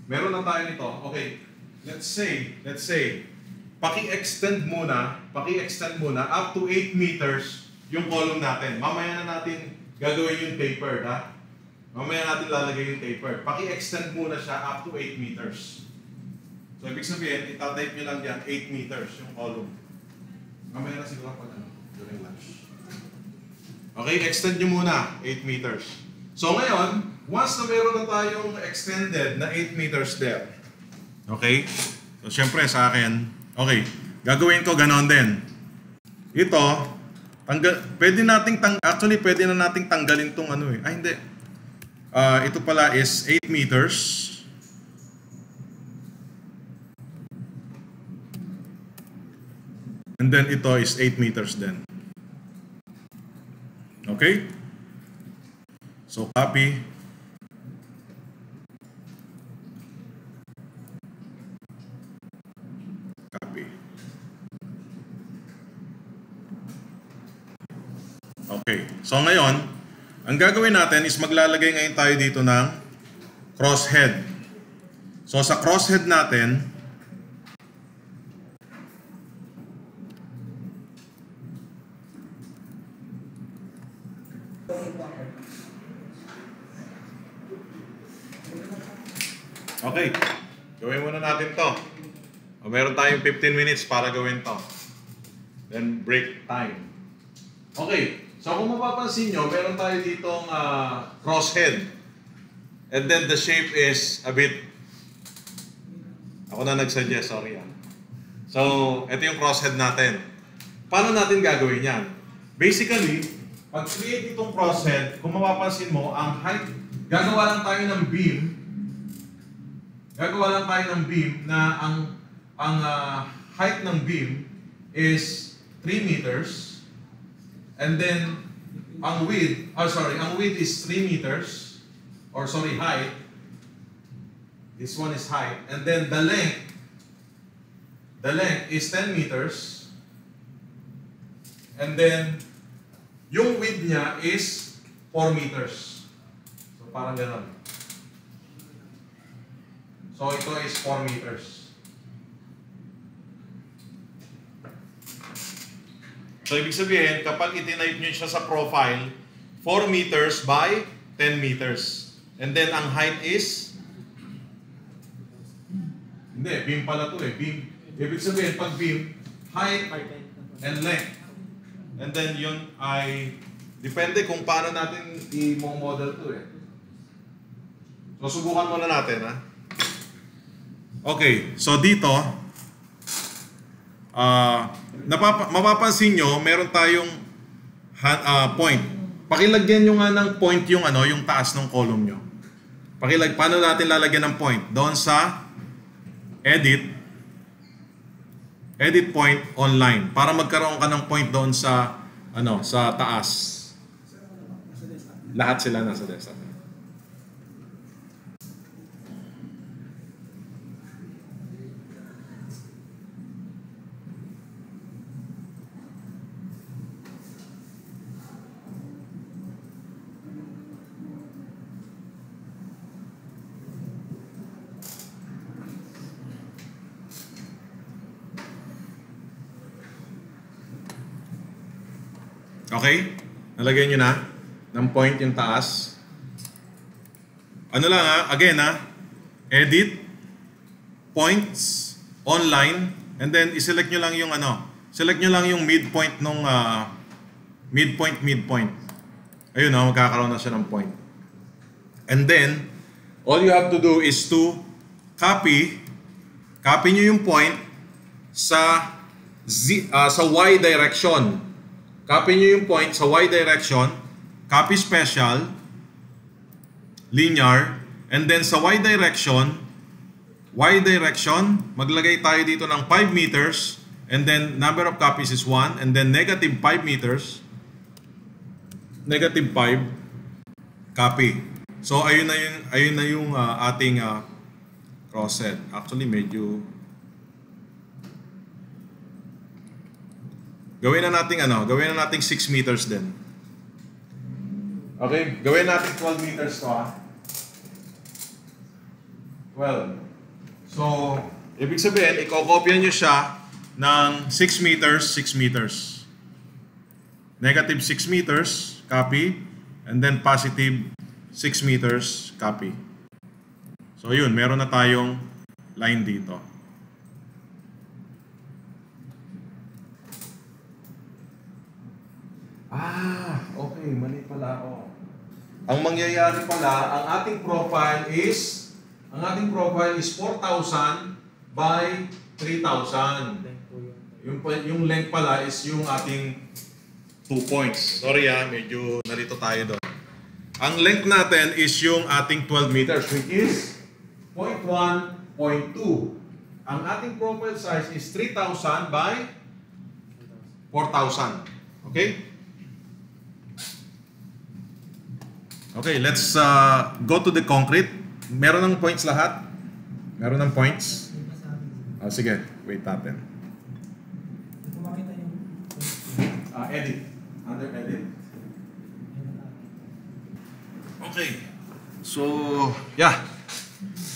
S1: meron na tayo nito. Okay, let's say paki-extend muna up to 8 meters yung column natin. Mamaya na natin gagawin yung tapered, ha? Mamaya natin lalagay yung tapered. Paki-extend muna siya up to 8 meters. So, ibig sabihin, itatype nyo lang yan, 8 meters yung column. Mamaya na siguro pag during lunch. Okay, extend nyo muna, 8 meters. So, ngayon, once na meron na tayong extended na 8 meters there, okay? So, syempre sa akin, okay, gagawin ko ganon din. Ito, pwede na nating tanggalin tong ano eh. Ay, hindi. Ito pala is 8 meters. And then ito is 8 meters din. Okay? So, copy. Copy. Okay. So, ngayon, ang gagawin natin is maglalagay ngayon tayo dito ng crosshead. So, sa crosshead natin, okay, gawin muna natin to. Meron tayong 15 minutes para gawin to. Then break time. Okay, so kung mapapansin nyo, meron tayo ditong crosshead. And then the shape is a bit, ako na nagsuggest, sorry yan. So, ito yung crosshead natin. Paano natin gagawin yan? Basically, pag create itong crosshead, kung mapapansin mo, ang height, gagawa lang tayo ng beam. Gagawa lang tayo ng beam na ang height ng beam is 3 meters. And then, ang width is 3 meters. Or sorry, height. This one is height. And then the length is 10 meters. And then, yung width niya is 4 meters. So, parang gano'n. So, ito is 4 meters. So, ibig sabihin, kapag itinipe nyo siya sa profile, 4 meters by 10 meters. And then, ang height is? Hindi, beam pala to eh. Beam. Ibig sabihin, pag beam, height and length. And then, yun ay, depende kung paano natin i-model to eh. So, subukan muna natin, ha? Okay, so dito, mapapansin nyo, meron tayong point. Pakilagyan nyo nga ng point yung taas ng column nyo. Paano natin lalagyan ng point? Doon sa edit point online para magkaroon ka ng point doon sa sa taas. Lahat sila nasa desktop. Okay? Nalagay nyo na ng point yung taas. Ano lang again edit, points, online, and then iselect nyo lang yung select nyo lang yung midpoint nung midpoint. Ayun magkakaroon na siya ng point. And then, all you have to do is to copy nyo yung point sa Y direction. Copy nyo yung point sa Y direction, copy special, linear. And then sa y direction, maglagay tayo dito ng 5 meters. And then number of copies is 1. And then negative 5 meters. Negative 5 copy. So ayun na yung ating cross-head. Actually medyo gawin na nating 6 meters din. Okay, gawin natin 12 meters to 12. So, ibig sabihin, i-copy nyo siya ng 6 meters, 6 meters. Negative 6 meters, copy. And then positive 6 meters, copy. So yun, meron na tayong line dito. Okay, mali pala ako. Ang mangyayari pala, ang ating profile is 4,000 by 3,000. Yung length pala is yung ating 2 points. Sorry medyo narito tayo doon. Ang length natin is yung ating 12 meters, which is 0.1, 0.2. Ang ating profile size is 3,000 by 4,000. Okay? Okay, let's go to the concrete. Meron ng points lahat? Meron ng points? Sige, wait natin. Edit. Under edit. Okay. So, yeah.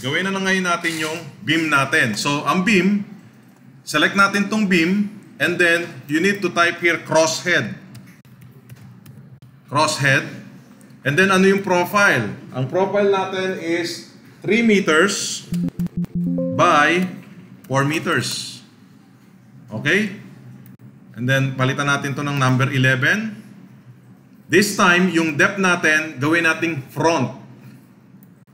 S1: Gawin na ngayon natin yung beam natin. So, ang beam, select natin tong beam, and then you need to type here crosshead. Crosshead. And then ano yung profile? Ang profile natin is 3 meters by 4 meters. Okay? And then palitan natin to ng number 11. This time, yung depth natin, gawin nating front.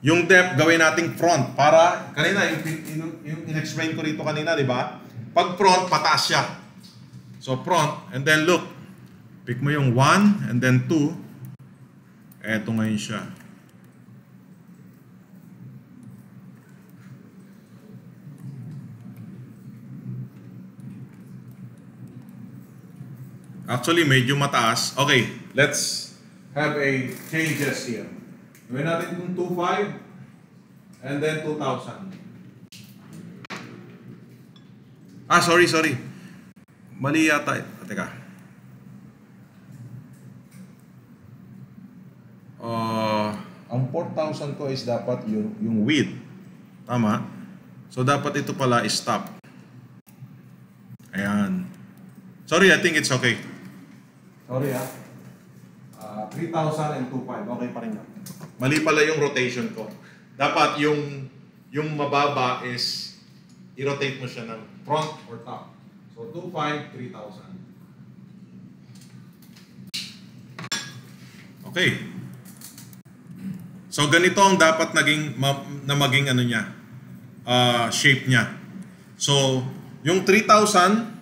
S1: Yung depth, gawin nating front. Para, kanina, yung in-explain ko rito kanina, di ba? Pag front, pataas siya. So front, and then look. Pick mo yung 1, and then 2. Eto ngayon siya. Actually, medyo mataas. Okay, let's have a changes here. Gawin natin itong 2,500 and then 2,000. Sorry. Mali yata. Teka. Ang 4,000 ko is dapat yung width. Tama? So, dapat ito pala is top. Ayan. Sorry, I think it's okay. Sorry 3,000 and 2,500. Okay pa rin yan. Mali pala yung rotation ko. Dapat yung mababa is i-rotate mo siya ng front or top. So, 2,500, 3,000. Okay. So ganito ang dapat maging ano niya, shape niya. So yung 3,000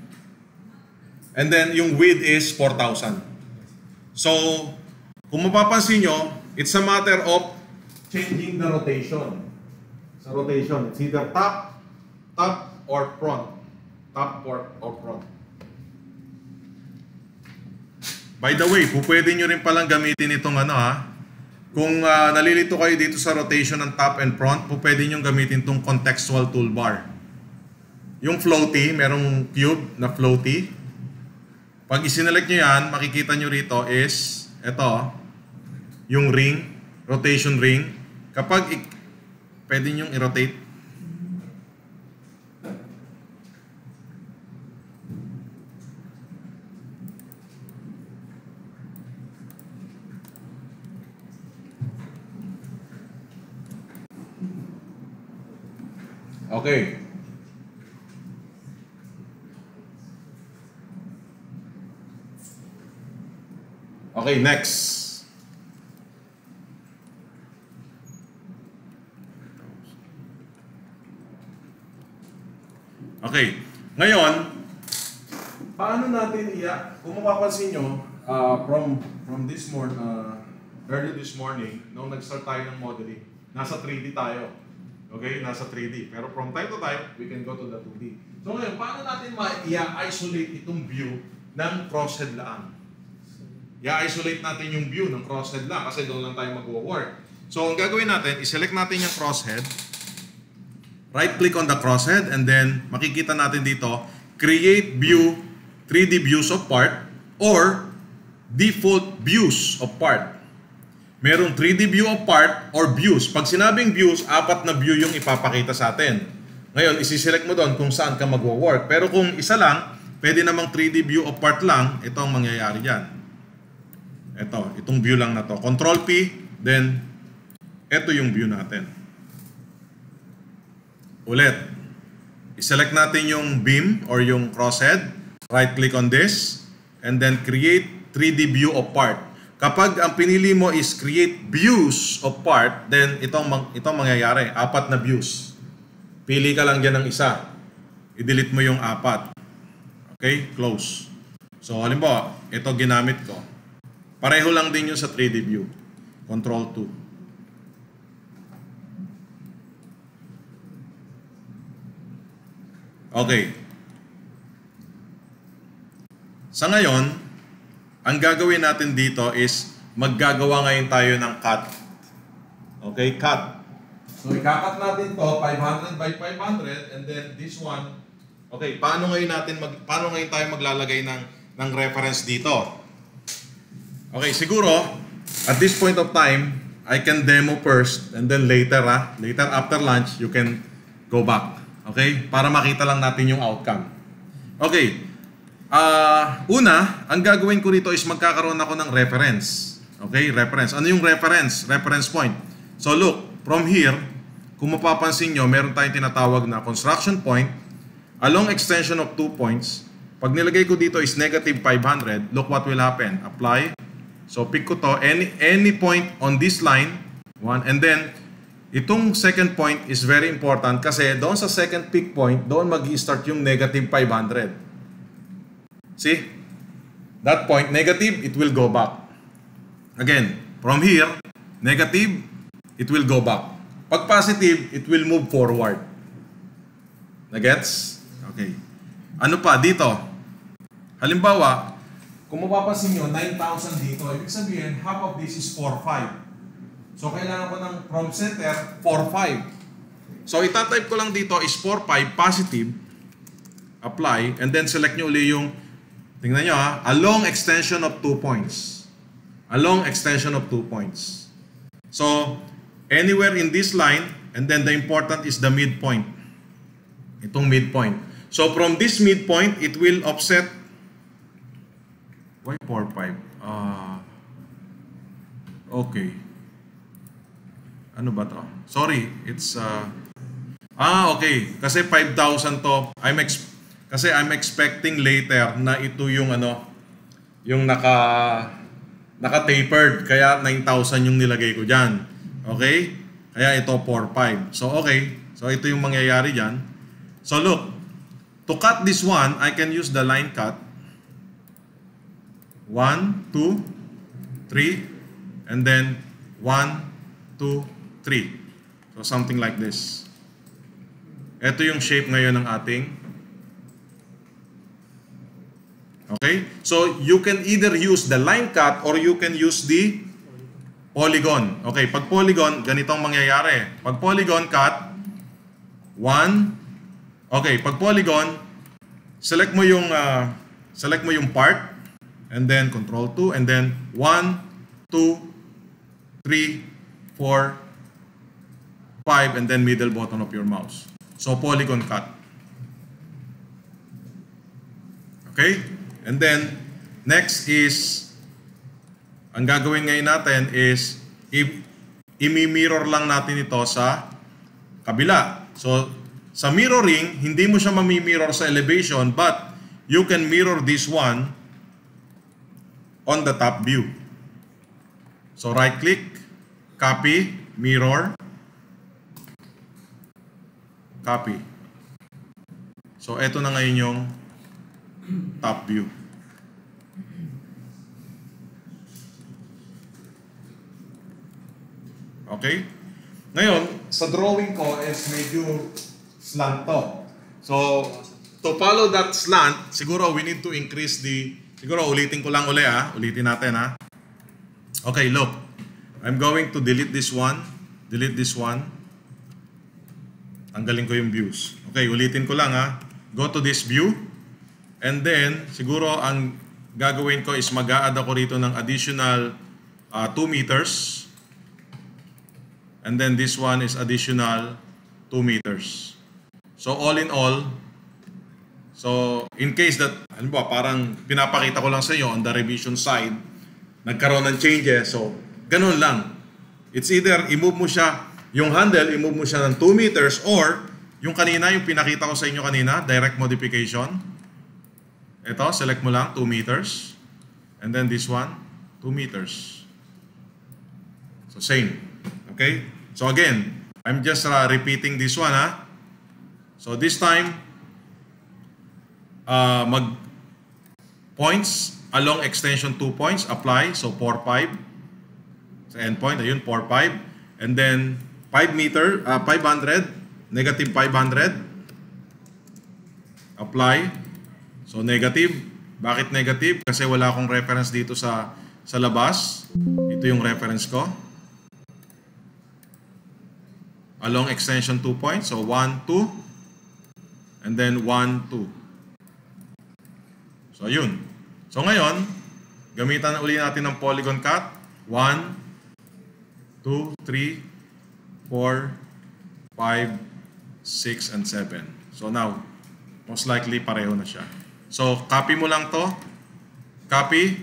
S1: and then yung width is 4,000. So kung mapapansin nyo, it's a matter of changing the rotation. Sa rotation, it's either top or front. Top or front. By the way, pwede nyo rin palang gamitin itong kung nalilito kayo dito sa rotation ng top and front, pwede nyo gamitin itong contextual toolbar. Yung floaty, merong cube na floaty. Pag isinelect nyo yan, makikita nyo rito is, ito, yung ring, rotation ring. Kapag pwede nyo i-rotate. Okay. Okay, next. Okay. Ngayon, paano natin kung mapapansin nyo, from this morning, early this morning, nung nag-start tayo ng modeling, nasa 3D tayo. Okay? Nasa 3D. Pero from time to time, we can go to the 2D. So ngayon, paano natin ma-isolate itong view ng crosshead lang? I-isolate natin yung view ng crosshead lang kasi doon lang tayo mag-work. So ang gagawin natin, i-select natin yung crosshead. Right-click on the crosshead and then makikita natin dito, create view, 3D views of part or default views of part. Merong 3D view of part or views. Pag sinabing views, 4 na view yung ipapakita sa atin. Ngayon, isi-select mo doon kung saan ka magwo-work. Pero kung isa lang, pwede namang 3D view of part lang, ito ang mangyayari dyan. Itong view lang na to. Control P, then ito yung view natin. Ulit, i-select natin yung beam or yung crosshead. Right-click on this, and then create 3D view of part. Kapag ang pinili mo is create views of part, then itong mangyayari, 4 na views. Pili ka lang dyan ng isa. I-delete mo yung 4. Okay? Close. So, halimbawa, ito ginamit ko. Pareho lang din yung sa 3D view. Control 2. Okay. Sa ngayon, ang gagawin natin dito is maggagawa ngayon tayo ng cut. Okay, cut. So, ikakat natin to 500 by 500 and then this one. Okay, paano ngayon tayo maglalagay ng reference dito? Okay, siguro at this point of time, I can demo first and then later after lunch, you can go back. Okay? Para makita lang natin yung outcome. Okay. Una, ang gagawin ko dito is magkakaroon ako ng reference. Okay? Reference. Ano yung reference? Reference point. So look, from here, kung mapapansin nyo, meron tayong tinatawag na construction point along extension of 2 points. Pag nilagay ko dito is negative 500, look what will happen. Apply. So pick ko to, any point on this line, one, and then itong second point is very important kasi doon sa second pick point, doon mag-i-start yung negative 500. See? That point, negative, it will go back. Again, from here, negative, it will go back. Pag positive, it will move forward. Nagets? Okay. Ano pa? Dito. Halimbawa, kung mapapansin nyo, 9,000 dito. Ibig sabihin, half of this is 4,500. So, kailangan ko ng from center, 4,500. So, itatype ko lang dito is 4,500 positive. Apply. And then, select nyo uli yung, tingnan nyo along extension of 2 points. Along extension of 2 points. So, anywhere in this line, and then the important is the midpoint. Itong midpoint. So, from this midpoint, it will offset. Why 4,500? Okay. Ano ba to? Sorry, it's okay. Kasi 5,000 to. Kasi I'm expecting later na ito yung yung naka-tapered. Kaya 9,000 yung nilagay ko diyan. Okay? Kaya ito 4,500. So okay. So ito yung mangyayari diyan. So look, to cut this one, I can use the line cut. 1, 2, 3, and then 1, 2, 3. So something like this. Ito yung shape ngayon ng ating. Okay? So you can either use the line cut or you can use the polygon. Okay, pag polygon, ganito ang mangyayari. Pag polygon cut, 1. Okay, pag polygon, select mo yung part. And then control 2, and then 1, 2, 3, 4, 5, and then middle button of your mouse. So polygon cut. Okay? And then next is, ang gagawin ngayon natin is i-mirror lang natin ito sa kabila. So sa mirroring, hindi mo siya mami-mirror sa elevation, but you can mirror this one on the top view. So right click, copy, mirror, copy. So eto na ngayon yung top view. Okay? Ngayon, sa drawing ko is medyo slant to. So, to follow that slant, siguro we need to increase the... Siguro ulitin ko lang uli Ulitin natin Okay, look. I'm going to delete this one. Delete this one. Tanggalin ko yung views. Okay, ulitin ko lang Go to this view. And then, siguro ang gagawin ko is mag-a-add ako rito ng additional 2 meters. And then this one is additional 2 meters. So all in all, so in case that, ano ba, parang pinapakita ko lang sa inyo on the revision side, nagkaroon ng changes. So ganun lang. It's either i-move mo siya, yung handle, i-move mo siya ng 2 meters or yung kanina, yung pinakita ko sa inyo kanina, direct modification. Ito, select mo lang 2 meters. And then this one, 2 meters. So same. Okay? So again, I'm just repeating this one So this time, mag points along extension 2 points, apply. So 4, 5. Sa endpoint, ayun, 4, 5. And then 5 meter, 500, negative 500. Apply. So negative. Bakit negative? Kasi wala akong reference dito sa labas. Ito yung reference ko. Along extension 2 points. So 1, 2. And then 1, 2. So yun. So ngayon, gamitan uli natin ng polygon cut. 1, 2, 3, 4, 5, 6, and 7. So now, most likely pareho na siya. So copy mo lang to. Copy.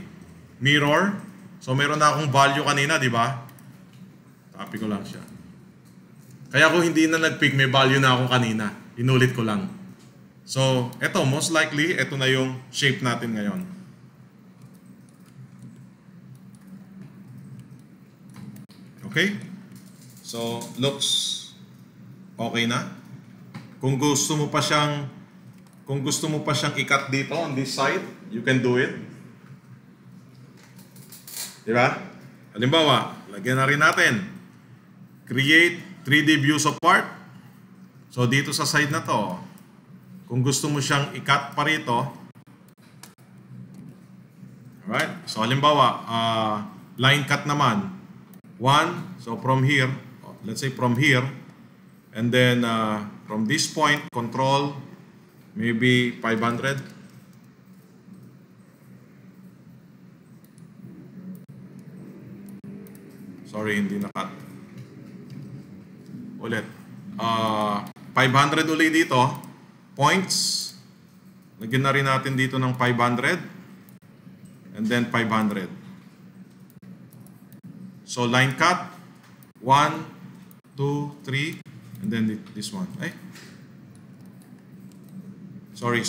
S1: Mirror. So meron na akong value kanina, di ba? Copy ko lang siya. Kaya kung hindi na nag-pick, may value na ako kanina. Inulit ko lang. So, eto, most likely, eto na yung shape natin ngayon. Okay? So, looks okay na. Kung gusto mo pa siyang i-cut dito on this side, you can do it. Di ba? Halimbawa, lagyan na rin natin. Create 3D views of part. So, dito sa side na to, kung gusto mo siyang i-cut pa rito, alright? So, halimbawa, line cut naman. 1, so from here, let's say from here, and then from this point, control, maybe 500. Sorry, hindi na-cut. Ulit. 500 ulit dito. Points. Lagyan na rin natin dito ng 500. And then 500. So line cut. 1, 2, 3. And then this one. Sorry.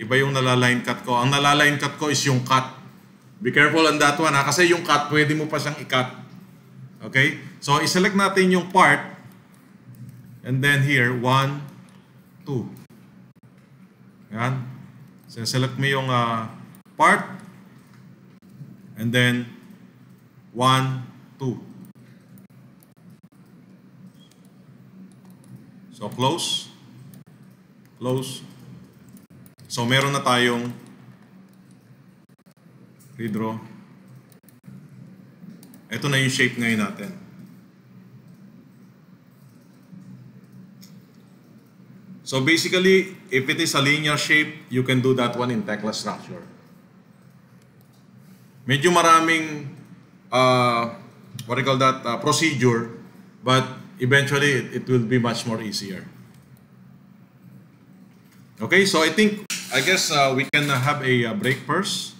S1: Iba yung nalaline cut ko. Ang nalaline cut ko is yung cut. Be careful on that one kasi yung cut, pwede mo pa siyang i-cut. Okay? So i-select natin yung part. And then here, 1, 2. Yan. So select mo yung part. And then 1, 2. So close. Close. So meron na tayong redraw. Ito na yung shape ngayon natin. So basically, if it is a linear shape, you can do that one in Tekla structure. Medyo maraming, what do you call that, procedure, but eventually it will be much more easier. Okay, so I guess we can have a break first.